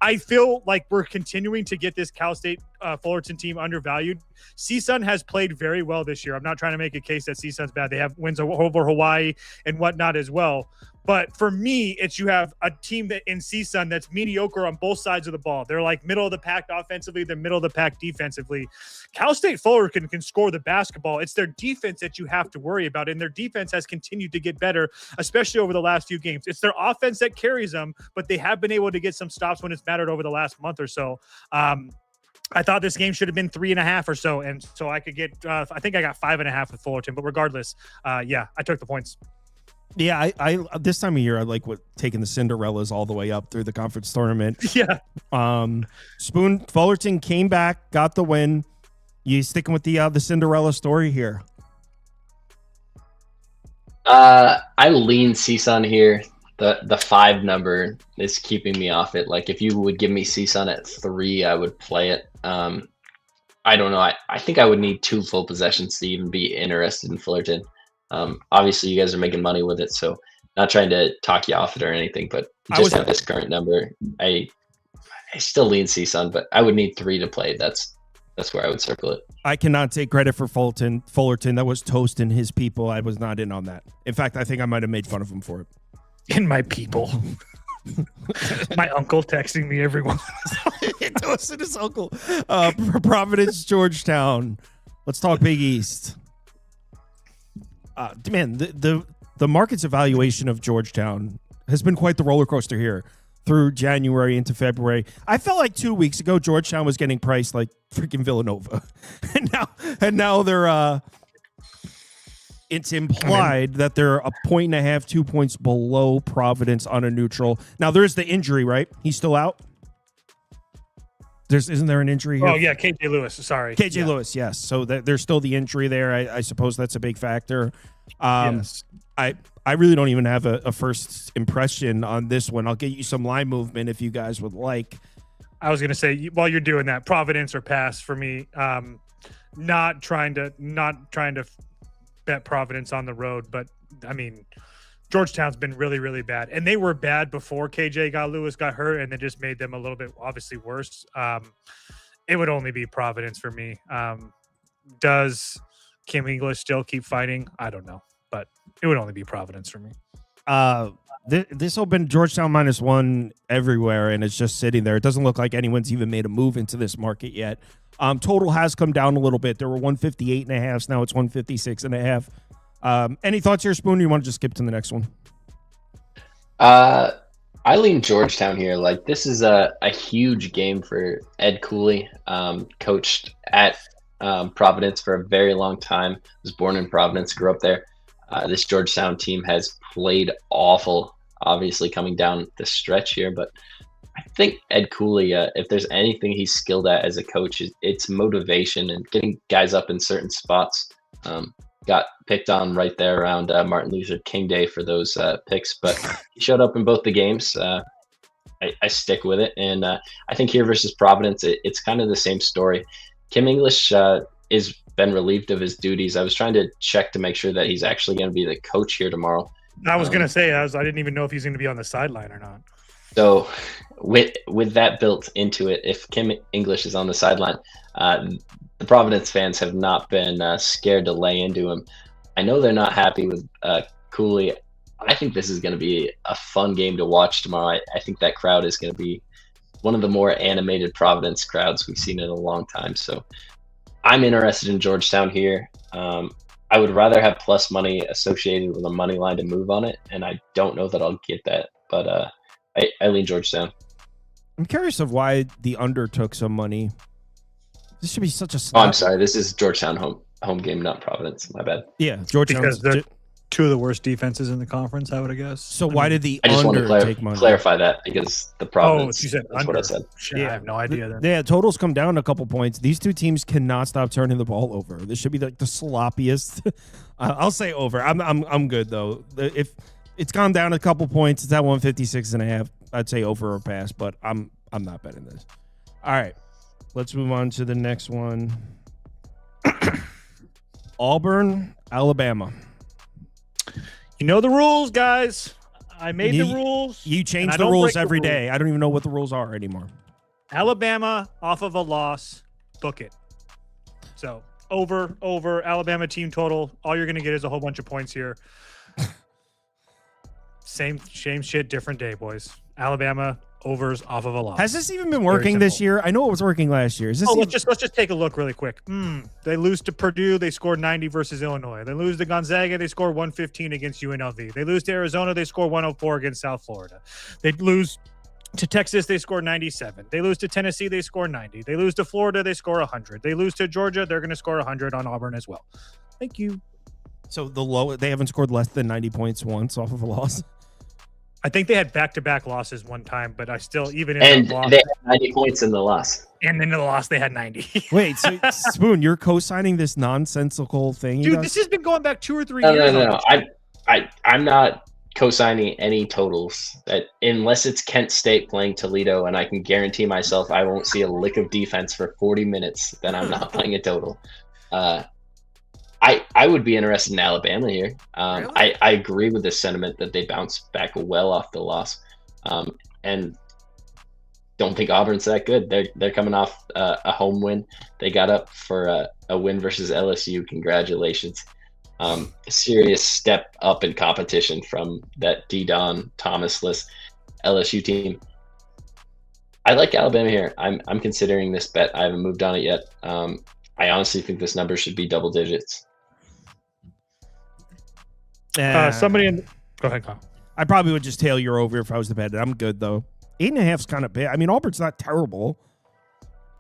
I feel like we're continuing to get this Cal State Fullerton team undervalued. CSUN has played very well this year. I'm not trying to make a case that CSUN's bad. They have wins over Hawaii and whatnot as well. But for me, it's you have a team that in CSUN that's mediocre on both sides of the ball. They're like middle of the pack offensively, they're middle of the pack defensively. Cal State Fullerton can score the basketball. It's their defense that you have to worry about, and their defense has continued to get better, especially over the last few games. It's their offense that carries them, but they have been able to get some stops when it's mattered over the last month or so. I thought this game should have been 3.5 or so, and so I could get. I think I got 5.5 with Fullerton, but regardless, I took the points. Yeah, I this time of year I like taking the Cinderellas all the way up through the conference tournament. Yeah. Spoon Fullerton came back, got the win. You sticking with the Cinderella story here? I lean CSUN here. The 5 number is keeping me off it. Like if you would give me CSUN at 3, I would play it. I don't know. I think I would need 2 full possessions to even be interested in Fullerton. Obviously you guys are making money with it, so not trying to talk you off it or anything, but just at this current number, I still lean CSUN, but I would need 3 to play. That's where I would circle it. I cannot take credit for Fullerton. That was toasting his people. I was not in on that. In fact, I think I might have made fun of him for it. In my people. My uncle texting me everyone. Toasted his uncle. Providence Georgetown. Let's talk Big East. Man, the market's evaluation of Georgetown has been quite the roller coaster here through January into February. I felt like 2 weeks ago Georgetown was getting priced like freaking Villanova, and now they're. It's implied that they're a 1.5, 2 points below Providence on a neutral. Now there's the injury, right? He's still out. Isn't there an injury here? Oh yeah, KJ Lewis. Sorry, KJ Lewis. Yes. So there's still the injury there. I suppose that's a big factor. Yes. I really don't even have a first impression on this one. I'll get you some line movement if you guys would like. I was gonna say while you're doing that, Providence or pass for me. Not trying to bet Providence on the road, but I mean, Georgetown's been really, really bad, and they were bad before Lewis got hurt, and they just made them a little bit obviously worse. It would only be Providence for me. Does Kim English still keep fighting? I don't know, but it would only be Providence for me. This will been Georgetown -1 everywhere, and it's just sitting there. It doesn't look like anyone's even made a move into this market yet. Total has come down a little bit. There were 158.5. Now it's 156.5. Any thoughts here, Spoon? Or you want to just skip to the next one? I lean Georgetown here. Like this is a huge game for Ed Cooley. Coached at Providence for a very long time. Was born in Providence, grew up there. This Georgetown team has played awful, obviously coming down the stretch here, but I think Ed Cooley, if there's anything he's skilled at as a coach, it's motivation and getting guys up in certain spots. Got picked on right there around Martin Luther King Day for those picks, but he showed up in both the games. I stick with it, and I think here versus Providence, it's kind of the same story. Kim English is been relieved of his duties. I was trying to check to make sure that he's actually going to be the coach here tomorrow. I was going to say, I didn't even know if he's going to be on the sideline or not. So with that built into it, if Kim English is on the sideline, the Providence fans have not been scared to lay into him. I know they're not happy with Cooley. I think this is going to be a fun game to watch tomorrow. I think that crowd is going to be one of the more animated Providence crowds we've seen in a long time. So I'm interested in Georgetown here. I would rather have plus money associated with a money line to move on it, and I don't know that I'll get that, but I lean Georgetown. I'm curious of why the under took some money. This should be such a slap. Oh, I'm sorry. This is Georgetown home. home game, not Providence. My bad. Yeah, Georgetown. Because they're two of the worst defenses in the conference, I would have guessed. So why did the I just want under to take Monday? clarify that because the Providence. you said that's under. what I said. Shit, I have no idea then. Yeah, totals come down a couple points. These two teams cannot stop turning the ball over. This should be like the sloppiest. I'll say over. I'm good though. If it's gone down a couple points, it's at 156.5. I'd say over or pass, but I'm not betting this. All right, let's move on to the next one. Auburn, Alabama. You know the rules, guys. I made the rules. You change the rules every day. I don't even know what the rules are anymore. Alabama off of a loss, book it. So over Alabama team total. All you're going to get is a whole bunch of points here. Same shit, different day, boys. Alabama overs off of a loss. Has this even been working this year? I know it was working last year. Is this let's just take a look really quick. They lose to Purdue. They scored 90 versus Illinois. They lose to Gonzaga. They score 115 against UNLV. They lose to Arizona. They score 104 against South Florida. They lose to Texas. They score 97. They lose to Tennessee. They score 90. They lose to Florida. They score 100. They lose to Georgia. They're going to score 100 on Auburn as well. Thank you. So they haven't scored less than 90 points once off of a loss? I think they had back-to-back losses one time, but I still, even in and the loss, they had 90 points in the loss. And in the loss, they had 90. Wait, so Spoon, you're co-signing this nonsensical thing? Dude, this has been going back 2 or 3 years. No. I'm not co-signing any totals that unless it's Kent State playing Toledo, and I can guarantee myself I won't see a lick of defense for 40 minutes. Then I'm not playing a total. I would be interested in Alabama here. Really? I agree with the sentiment that they bounced back well off the loss, and don't think Auburn's that good. They're coming off a home win. They got up for a win versus LSU. Congratulations! A serious step up in competition from that D-Don Thomasless LSU team. I like Alabama here. I'm considering this bet. I haven't moved on it yet. I honestly think this number should be double digits. Somebody in. Go ahead, Kyle. I probably would just tail your over if I was the bet. I'm good though. 8.5 is kind of bad. I mean, Auburn's not terrible,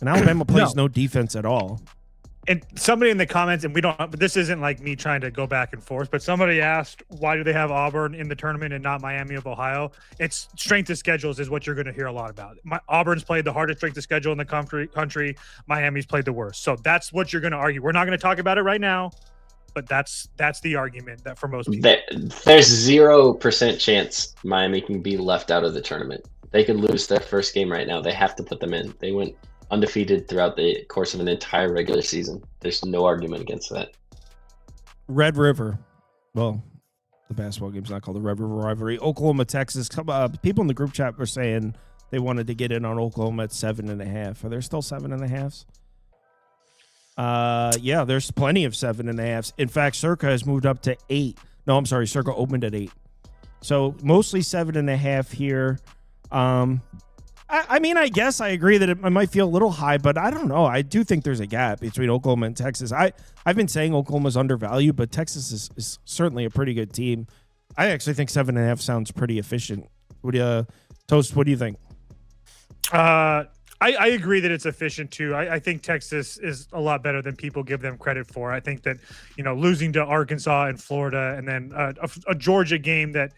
and Alabama plays no defense at all. And somebody in the comments, and we don't, but this isn't like me trying to go back and forth, but somebody asked, why do they have Auburn in the tournament and not Miami of Ohio? It's strength of schedules is what you're going to hear a lot about. Auburn's played the hardest strength of schedule in the country. Miami's played the worst. So that's what you're going to argue. We're not going to talk about it right now, but that's the argument that for most people. There's 0% chance Miami can be left out of the tournament. They could lose their first game right now. They have to put them in. They went undefeated throughout the course of an entire regular season. There's no argument against that. Red River. Well, the basketball game's not called the Red River rivalry. Oklahoma, Texas. People in the group chat were saying they wanted to get in on Oklahoma at 7.5. Are there still 7.5s? Yeah, there's plenty of 7.5s. In fact, Circa has moved up to 8. No, I'm sorry. Circa opened at 8. So mostly 7.5 here. I mean, I guess I agree that it might feel a little high, but I don't know. I do think there's a gap between Oklahoma and Texas. I've been saying Oklahoma's undervalued, but Texas is certainly a pretty good team. I actually think 7.5 sounds pretty efficient. Toast, what do you think? I agree that it's efficient too. I think Texas is a lot better than people give them credit for. I think that, losing to Arkansas and Florida and then a Georgia game that,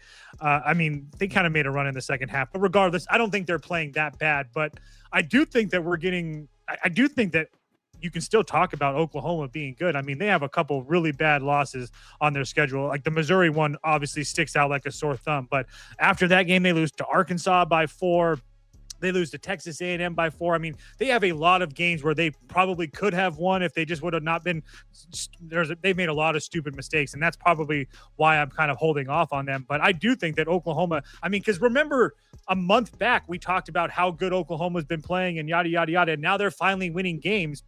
they kind of made a run in the second half. But regardless, I don't think they're playing that bad. But I do think that I do think that you can still talk about Oklahoma being good. I mean, they have a couple really bad losses on their schedule. Like the Missouri one obviously sticks out like a sore thumb. But after that game, they lose to Arkansas by 4. They lose to Texas A&M by 4. I mean, they have a lot of games where they probably could have won if they just would have not been. They've made a lot of stupid mistakes, and that's probably why I'm kind of holding off on them. But I do think that Oklahoma. I mean, because remember a month back we talked about how good Oklahoma's been playing and yada yada yada, and now they're finally winning games.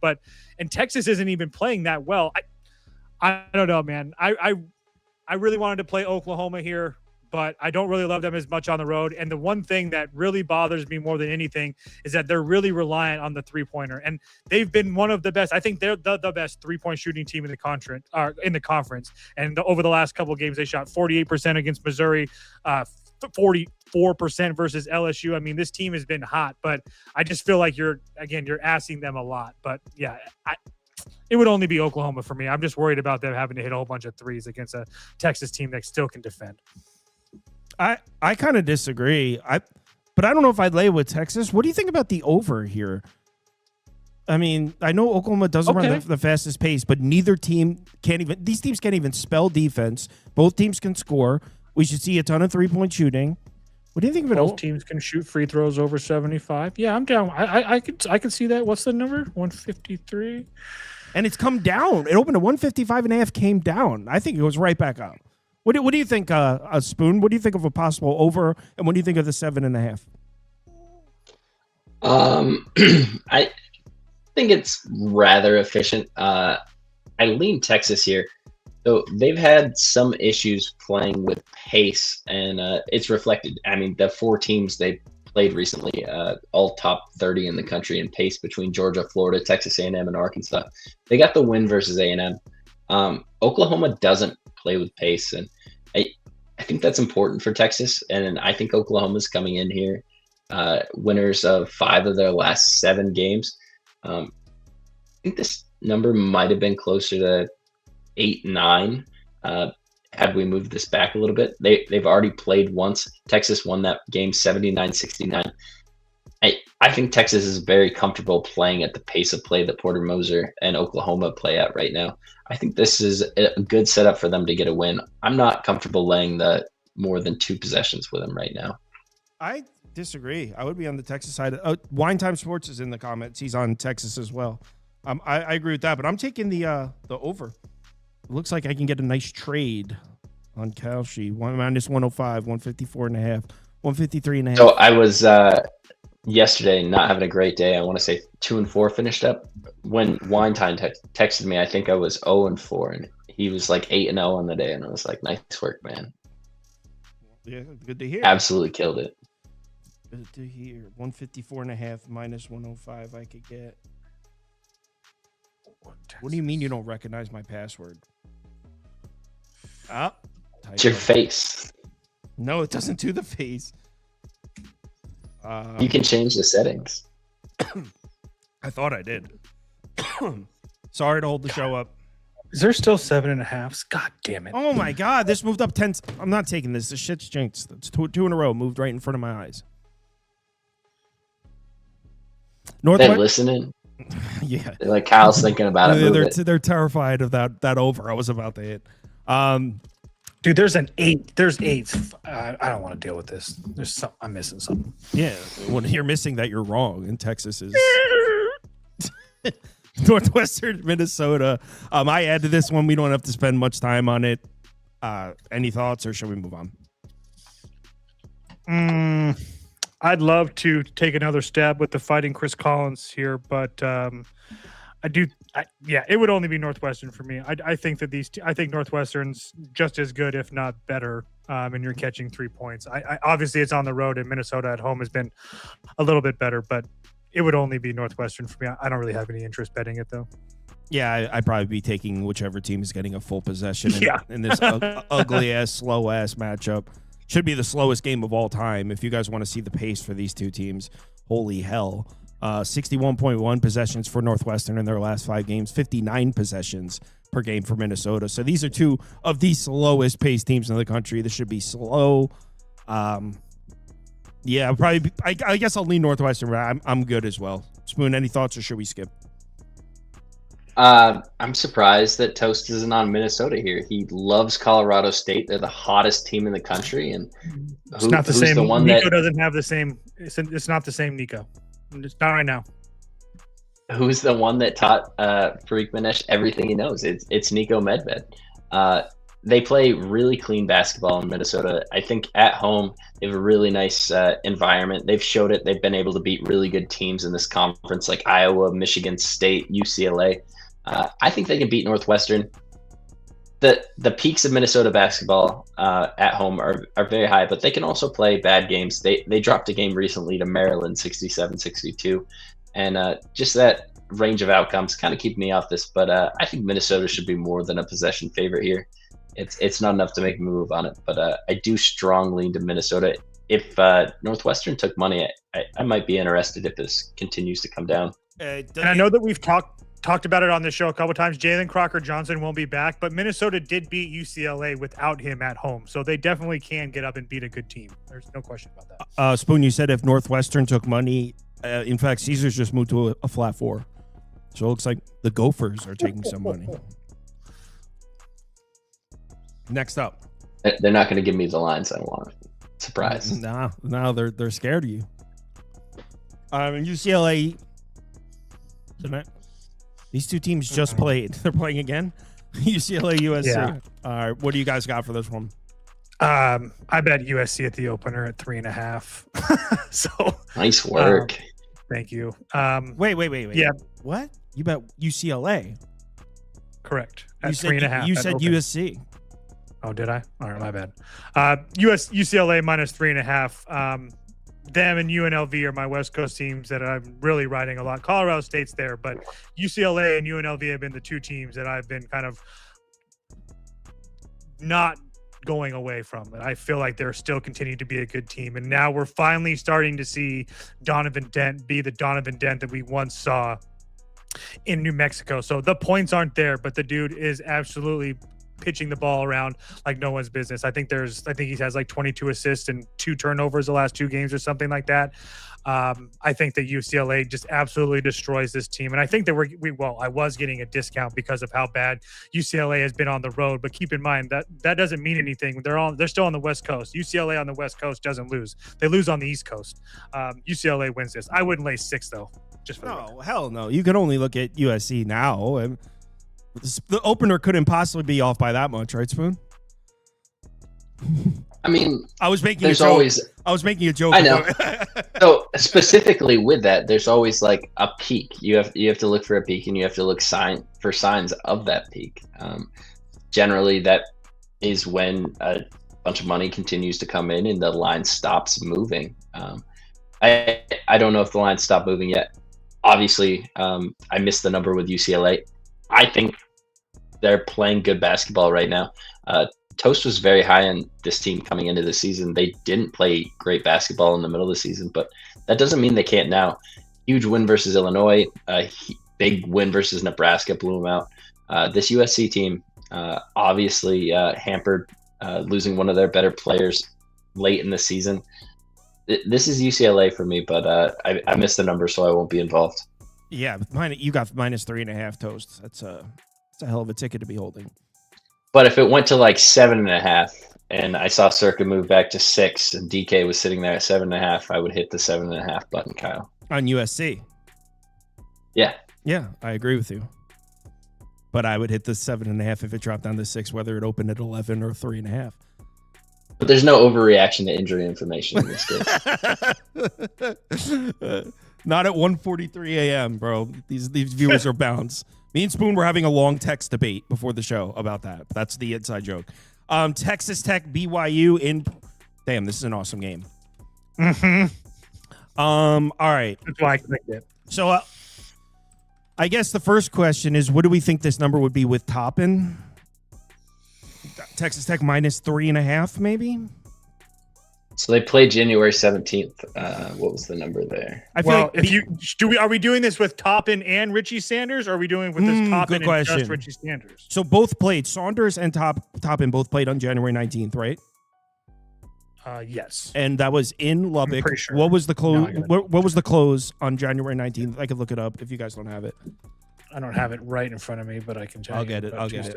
And Texas isn't even playing that well. I don't know, man. I really wanted to play Oklahoma here, but I don't really love them as much on the road. And the one thing that really bothers me more than anything is that they're really reliant on the three-pointer. And they've been one of the best. I think they're the best three-point shooting team in the conference. And over the last couple of games, they shot 48% against Missouri, 44% versus LSU. I mean, this team has been hot, but I just feel like you're asking them a lot. But yeah, It would only be Oklahoma for me. I'm just worried about them having to hit a whole bunch of threes against a Texas team that still can defend. I kind of disagree. But I don't know if I'd lay with Texas. What do you think about the over here? I mean, I know Oklahoma doesn't run the fastest pace, but neither team these teams can't even spell defense. Both teams can score. We should see a ton of 3-point shooting. What do you think of it? Both teams can shoot free throws over 75. Yeah, I'm down. I could see that. What's the number? 153. And it's come down. It opened at 155.5, came down. I think it goes right back up. What do you think, Spoon? What do you think of a possible over, and what do you think of the 7.5? I think it's rather efficient. I lean Texas here. So they've had some issues playing with pace, and it's reflected. I mean, the 4 teams they played recently, all top 30 in the country in pace between Georgia, Florida, Texas A&M, and Arkansas. They got the win versus A&M. Oklahoma doesn't play with pace, and I think that's important for Texas. And I think Oklahoma's coming in here winners of 5 of their last 7 games. I think this number might have been closer to 8-9 had we moved this back a little bit. They've already played once. Texas won that game 79-69. I think Texas is very comfortable playing at the pace of play that Porter Moser and Oklahoma play at right now. I think this is a good setup for them to get a win. I'm not comfortable laying the more than 2 possessions with them right now. I disagree. I would be on the Texas side. Wine Time Sports is in the comments. He's on Texas as well. I agree with that, but I'm taking the over. It looks like I can get a nice trade on Kalshi. -105, 154.5, 153.5. So I was yesterday not having a great day. I want to say 2-4 finished up. When Wine Time texted me, I think I was 0-4, and he was like 8-0 on the day, and I was like, "Nice work, man." Yeah, good to hear. Absolutely killed it. Good to hear. 154.5 -105 I could get. What do you mean you don't recognize my password? It's your face. No, it doesn't do the face. You can change the settings. I thought I did. Sorry to hold the show up. Is there still 7.5? God damn it. Oh my God, this moved up 10. I'm not taking this. This shit's jinxed. It's two in a row. Moved right in front of my eyes. They're listening. Yeah. They're like, Kyle's thinking about it. They're terrified of that over I was about to hit. Dude, there's an 8. There's 8s. I don't want to deal with this. I'm missing something. Yeah. When you're missing that, you're wrong. And Texas is Northwestern Minnesota. I added this one. We don't have to spend much time on it. Any thoughts, or should we move on? I'd love to take another stab with the Fighting Chris Collins here, but it would only be Northwestern for me. I think that I think Northwestern's just as good, if not better, and you're catching 3 points. I obviously it's on the road, and Minnesota at home has been a little bit better, but it would only be Northwestern for me. I don't really have any interest betting it, though. Yeah, I'd probably be taking whichever team is getting a full possession in this ugly-ass, slow-ass matchup. Should be the slowest game of all time. If you guys want to see the pace for these two teams, holy hell. 61.1 possessions for Northwestern in their last 5 games, 59 possessions per game for Minnesota. So these are 2 of the slowest paced teams in the country. This should be slow. Yeah, probably. I guess I'll lean Northwestern, but I'm good as well. Spoon, any thoughts, or should we skip? I'm surprised that Toast isn't on Minnesota here. He loves Colorado State. They're the hottest team in the country, and it's not the same. Nico doesn't have the same. It's not the same Nico. It's not right now. Who's the one that taught Farik Manesh everything he knows? It's Nico Medved. They play really clean basketball in Minnesota. I think at home they have a really nice environment. They've showed it. They've been able to beat really good teams in this conference like Iowa, Michigan State, UCLA. I think they can beat Northwestern. The peaks of Minnesota basketball at home are very high, but they can also play bad games. They dropped a game recently to Maryland, 67-62, and just that range of outcomes kind of keep me off this. But I think Minnesota should be more than a possession favorite here. It's not enough to make a move on it, but I do strongly lean to Minnesota. If Northwestern took money, I might be interested if this continues to come down. And I know that we've talked. talked about it on the show a couple times. Jalen Crocker Johnson won't be back, but Minnesota did beat UCLA without him at home, so they definitely can get up and beat a good team. There's no question about that. Spoon, you said if Northwestern took money, in fact, Caesars just moved to a flat 4, so it looks like the Gophers are taking some money. Next up, they're not going to give me the lines I want. Surprise. Nah, they're scared of you. UCLA. These two teams just played. They're playing again. UCLA, USC. Yeah. All right, what do you guys got for this one? I bet USC at the opener at 3.5. So nice work. Thank you. Wait. Yeah. What? You bet UCLA? Correct. You At said 3.5. you said USC. Oh, did I? All right, my bad. UCLA minus 3.5. Them and UNLV are my West Coast teams that I'm really riding a lot. Colorado State's there, but UCLA and UNLV have been the two teams that I've been kind of not going away from. I feel like they're still continuing to be a good team. And now we're finally starting to see Donovan Dent be the Donovan Dent that we once saw in New Mexico. So the points aren't there, but the dude is absolutely pitching the ball around like no one's business. I think he has like 22 assists and 2 turnovers the last 2 games or something like that. I think that UCLA just absolutely destroys this team. And I think that I was getting a discount because of how bad UCLA has been on the road. But keep in mind that doesn't mean anything. They're still on the West Coast. UCLA on the West Coast doesn't lose. They lose on the East Coast. UCLA wins this. I wouldn't lay 6 though. Just for hell no. You can only look at USC now. The opener couldn't possibly be off by that much, right, Spoon? I mean, I was making a joke. I know. So specifically with that, there's always like a peak. You have to look for a peak, and you have to look for signs of that peak. Generally, that is when a bunch of money continues to come in and the line stops moving. I don't know if the line stopped moving yet. Obviously, I missed the number with UCLA. I think they're playing good basketball right now. Toast was very high on this team coming into the season. They didn't play great basketball in the middle of the season, but that doesn't mean they can't now. Huge win versus Illinois, big win versus Nebraska, blew them out. This USC team obviously hampered losing one of their better players late in the season. This is UCLA for me, but I missed the number, so I won't be involved. Yeah, you got minus 3.5 Toast. That's a hell of a ticket to be holding. But if it went to like 7.5 and I saw Circa move back to 6 and DK was sitting there at 7.5, I would hit the 7.5 button, Kyle. On USC. Yeah. Yeah, I agree with you. But I would hit the 7.5 if it dropped down to 6, whether it opened at 11 or 3.5. But there's no overreaction to injury information in this case. Not at 1:43 a.m., bro. These viewers are bounds. Me and Spoon were having a long text debate before the show about that. That's the inside joke. Texas Tech BYU in. Damn, this is an awesome game. Mm-hmm. All right. That's why I clicked it. So, I guess the first question is, what do we think this number would be with Toppin? Texas Tech minus 3.5, maybe. So they played January 17th. What was the number there? I feel like are we doing this with Toppin and Richie Sanders, or are we doing with this Toppin and just Richie Sanders? So both played. Saunders and Toppin both played on January 19th, right? Yes. And that was in Lubbock. I'm pretty sure. What was the close? What was the close on January 19th? I could look it up if you guys don't have it. I don't have it right in front of me, but I can tell you. I'll get it.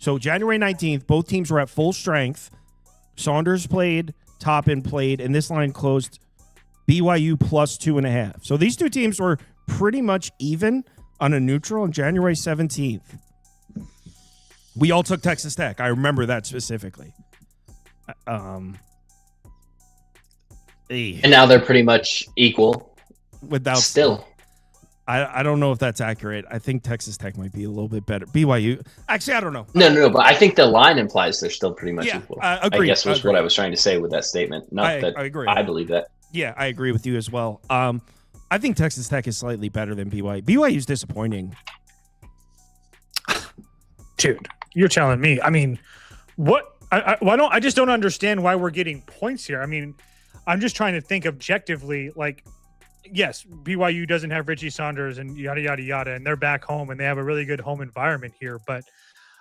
So January 19th, both teams were at full strength. Saunders played, Toppin played, and this line closed BYU plus 2.5. So these two teams were pretty much even on a neutral on January 17th. We all took Texas Tech. I remember that specifically. And now they're pretty much equal. Without still. I don't know if that's accurate. I think Texas Tech might be a little bit better. BYU. Actually, I don't know. No, but I think the line implies they're still pretty much equal. Agreed. I guess was what I was trying to say with that statement. Not that I agree. I believe that. Yeah, I agree with you as well. I think Texas Tech is slightly better than BYU. BYU is disappointing. Dude, you're telling me. I mean, what? I just don't understand why we're getting points here. I mean, I'm just trying to think objectively. Like, yes, BYU doesn't have Richie Saunders and yada, yada, yada, and they're back home and they have a really good home environment here. But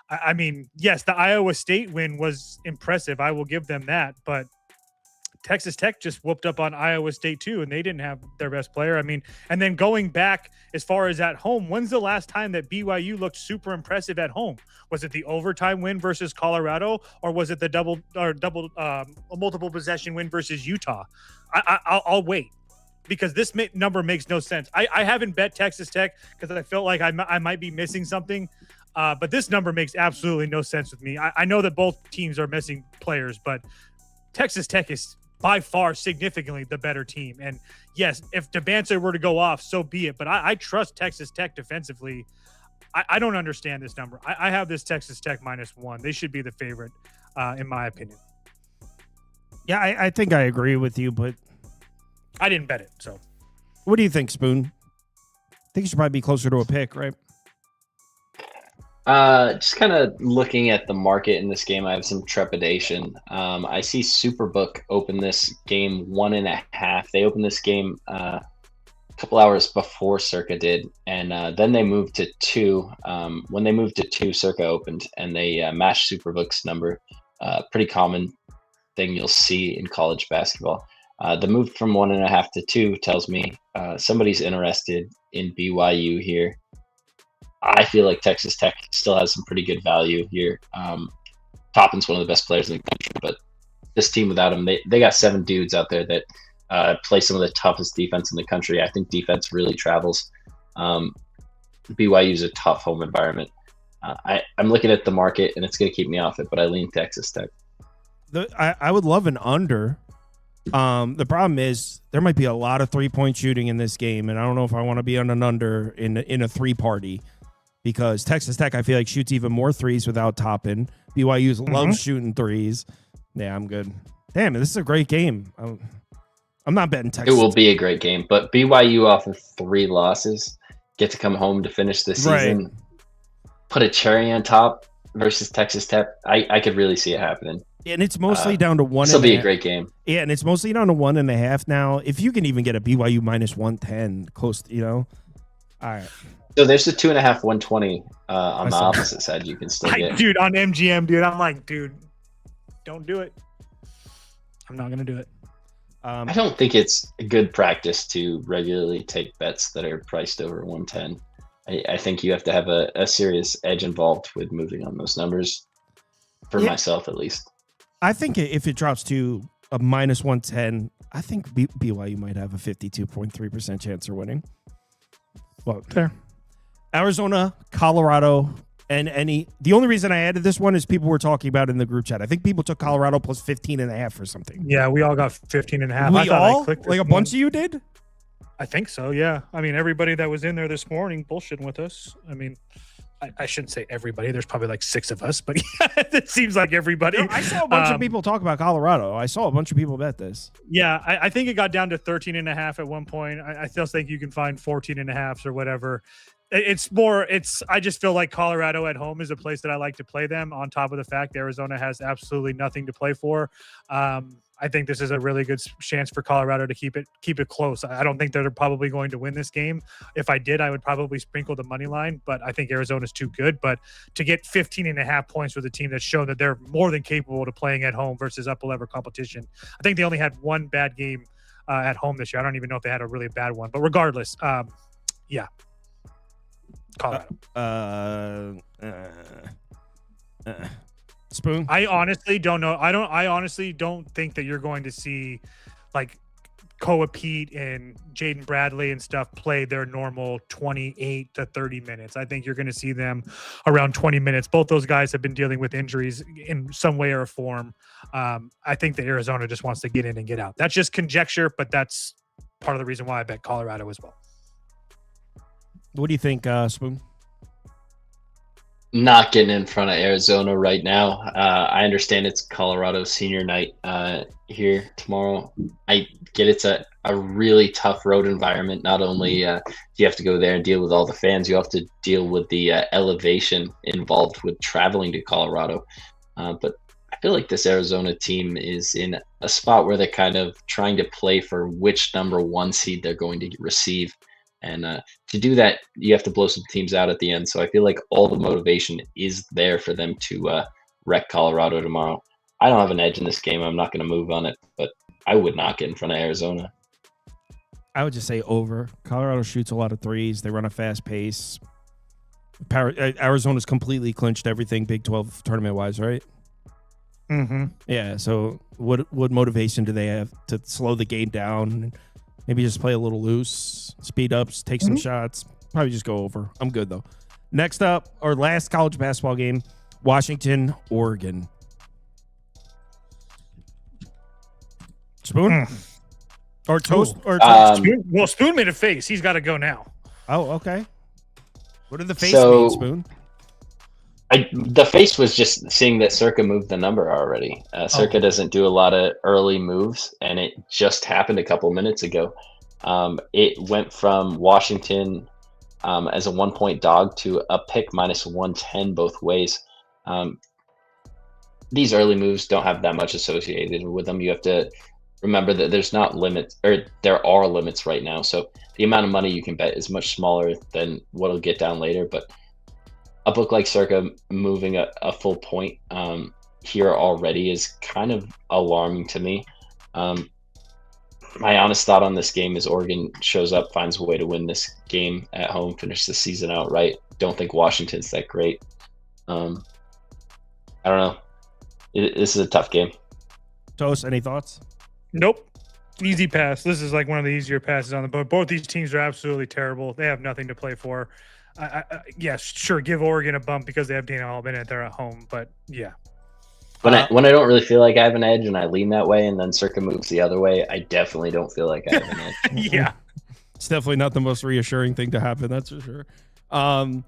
I mean, yes, the Iowa State win was impressive. I will give them that. But Texas Tech just whooped up on Iowa State too, and they didn't have their best player. I mean, and then going back as far as at home, when's the last time that BYU looked super impressive at home? Was it the overtime win versus Colorado, or was it the multiple possession win versus Utah? I'll wait, because this number makes no sense. I haven't bet Texas Tech because I felt like I might be missing something. But this number makes absolutely no sense with me. I know that both teams are missing players, but Texas Tech is by far significantly the better team. And yes, if DeBancer were to go off, so be it. But I trust Texas Tech defensively. I don't understand this number. I have this Texas Tech -1. They should be the favorite, in my opinion. Yeah, I think I agree with you, but I didn't bet it. So what do you think, Spoon? I think you should probably be closer to a pick, right? Just kind of looking at the market in this game, I have some trepidation. I see Superbook open this game 1.5. They opened this game a couple hours before Circa did, and then they moved to 2. When they moved to 2, Circa opened, and they matched Superbook's number. Pretty common thing you'll see in college basketball. The move from 1.5 to 2 tells me somebody's interested in BYU here. I feel like Texas Tech still has some pretty good value here. Toppin's one of the best players in the country, but this team without him, they got 7 dudes out there that play some of the toughest defense in the country. I think defense really travels. BYU is a tough home environment. I'm looking at the market, and it's going to keep me off it, but I lean Texas Tech. I would love an under. The problem is there might be a lot of 3-point shooting in this game, and I don't know if I want to be on an under in a 3-party. Because Texas Tech, I feel like, shoots even more threes without Toppin. BYU loves shooting threes. Yeah, I'm good. Damn, this is a great game. I'm not betting Texas. It will be a great game, but BYU off of 3 losses get to come home to finish the season. Right. Put a cherry on top versus Texas Tech. I could really see it happening. And it's mostly down to 1.5. This will be a great game. Yeah, and it's mostly down to 1.5 now. If you can even get a BYU -110 close, All right. So there's the 2.5, 120 on the opposite side. You can still get, dude, on MGM, dude. I'm like, dude, don't do it. I'm not gonna do it. I don't think it's a good practice to regularly take bets that are priced over 110. I think you have to have a serious edge involved with moving on those numbers. For myself, at least. I think if it drops to a -110, I think BYU might have a 52.3% chance of winning. Well, fair. Arizona, Colorado, and the only reason I added this one is people were talking about it in the group chat. I think people took Colorado plus 15.5 or something. Yeah, we all got 15.5. We all? Like a bunch of you did? I think so, yeah. I mean, everybody that was in there this morning bullshitting with us. I mean, I shouldn't say everybody. There's probably like 6 of us, but yeah, it seems like everybody. No, I saw a bunch of people talk about Colorado. I saw a bunch of people bet this. Yeah, I think it got down to 13.5 at one point. I still think you can find 14.5s or whatever. I just feel like Colorado at home is a place that I like to play them, on top of the fact Arizona has absolutely nothing to play for. I think this is a really good chance for Colorado to keep it close. I don't think they're probably going to win this game. If I did, I would probably sprinkle the money line, but I think Arizona's too good. But to get 15.5 points with a team that's shown that they're more than capable of playing at home versus upper level competition. I think they only had one bad game at home this year. I don't even know if they had a really bad one, but regardless, yeah. Colorado. Spoon. I honestly don't know. I honestly don't think that you're going to see like Koa Pete and Jaden Bradley and stuff play their normal 28 to 30 minutes. I think you're going to see them around 20 minutes. Both those guys have been dealing with injuries in some way or form. I think that Arizona just wants to get in and get out. That's just conjecture, but that's part of the reason why I bet Colorado as well. What do you think, Spoon? Not getting in front of Arizona right now. I understand it's Colorado senior night here tomorrow. I get it's a really tough road environment. Not only do you have to go there and deal with all the fans, you have to deal with the elevation involved with traveling to Colorado. But feel like this Arizona team is in a spot where they're kind of trying to play for which number 1 seed they're going to receive. And to do that, you have to blow some teams out at the end. So I feel like all the motivation is there for them to wreck Colorado tomorrow. I don't have an edge in this game. I'm not going to move on it, but I would not get in front of Arizona. I would just say over. Colorado shoots a lot of threes. They run a fast pace. Arizona's completely clinched everything Big 12 tournament-wise, right? Mm-hmm. Yeah, so what motivation do they have to slow the game down? Maybe just play a little loose, speed ups, take some shots. Probably just go over. I'm good, though. Next up, our last college basketball game, Washington, Oregon. Spoon? Or toast? Or toast? Well, Spoon made a face. He's got to go now. Oh, okay. What did the face mean, Spoon? The face was just seeing that Circa moved the number already. Circa doesn't do a lot of early moves, and it just happened a couple minutes ago. It went from Washington as a 1-point dog to a pick -110 both ways. These early moves don't have that much associated with them. You have to remember that there's not limits, or there are limits right now. So the amount of money you can bet is much smaller than what'll get down later. But a book like Circa moving a full point here already is kind of alarming to me. My honest thought on this game is Oregon shows up, finds a way to win this game at home, finish the season outright. Don't think Washington's that great. I don't know. This is a tough game. Toast, any thoughts? Nope. Easy pass. This is like one of the easier passes on the board. Both these teams are absolutely terrible. They have nothing to play for. Yes, sure, give Oregon a bump because they have Dana Altman and they're at home, but yeah. When I don't really feel like I have an edge and I lean that way and then Circa moves the other way, I definitely don't feel like I have an edge. Yeah. It's definitely not the most reassuring thing to happen, that's for sure. All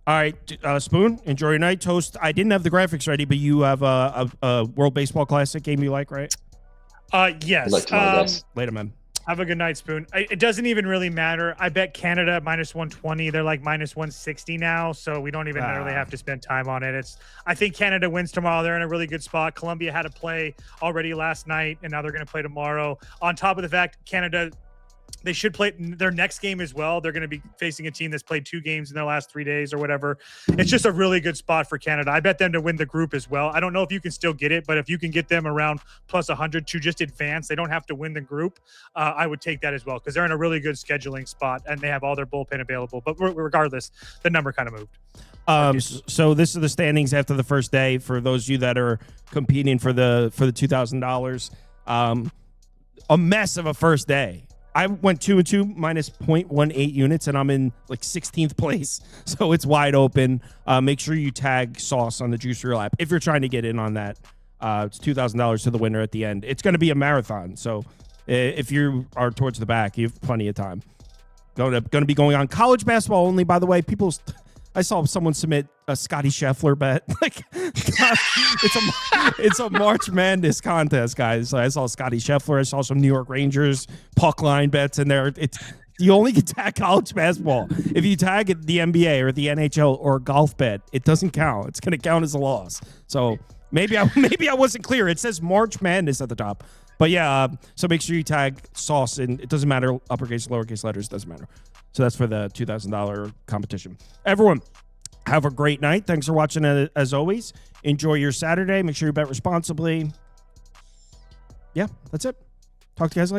right, Spoon, enjoy your night. Toast, I didn't have the graphics ready, but you have a World Baseball Classic game you like, right? Yes. Later, man. Have a good night, Spoon. It doesn't even really matter. I bet Canada -120. They're like -160 now, so we don't even really have to spend time on it. I think Canada wins tomorrow. They're in a really good spot. Colombia had a play already last night, and now they're going to play tomorrow. On top of the fact, Canada, they should play their next game as well. They're going to be facing a team that's played 2 games in their last 3 days or whatever. It's just a really good spot for Canada. I bet them to win the group as well. I don't know if you can still get it, but if you can get them around +100 to just advance, they don't have to win the group. I would take that as well because they're in a really good scheduling spot and they have all their bullpen available. But regardless, the number kind of moved. So this is the standings after the first day for those of you that are competing for the $2,000. A mess of a first day. I went 2-2 -0.18 units, and I'm in like 16th place. So it's wide open. Make sure you tag Sauce on the Juice Reel app if you're trying to get in on that. It's $2,000 to the winner at the end. It's going to be a marathon. So if you are towards the back, you have plenty of time. Going to be going on college basketball only, by the way. I saw someone submit a Scotty Scheffler bet. Like it's a March Madness contest, guys. So I saw Scotty Scheffler. I saw some New York Rangers puck line bets in there. You only can tag college basketball. If you tag the NBA or the NHL or a golf bet, it doesn't count. It's going to count as a loss. So maybe I wasn't clear. It says March Madness at the top. But yeah, so make sure you tag Sauce, and it doesn't matter uppercase, lowercase letters, doesn't matter. So that's for the $2,000 competition. Everyone, have a great night. Thanks for watching as always. Enjoy your Saturday. Make sure you bet responsibly. Yeah, that's it. Talk to you guys later.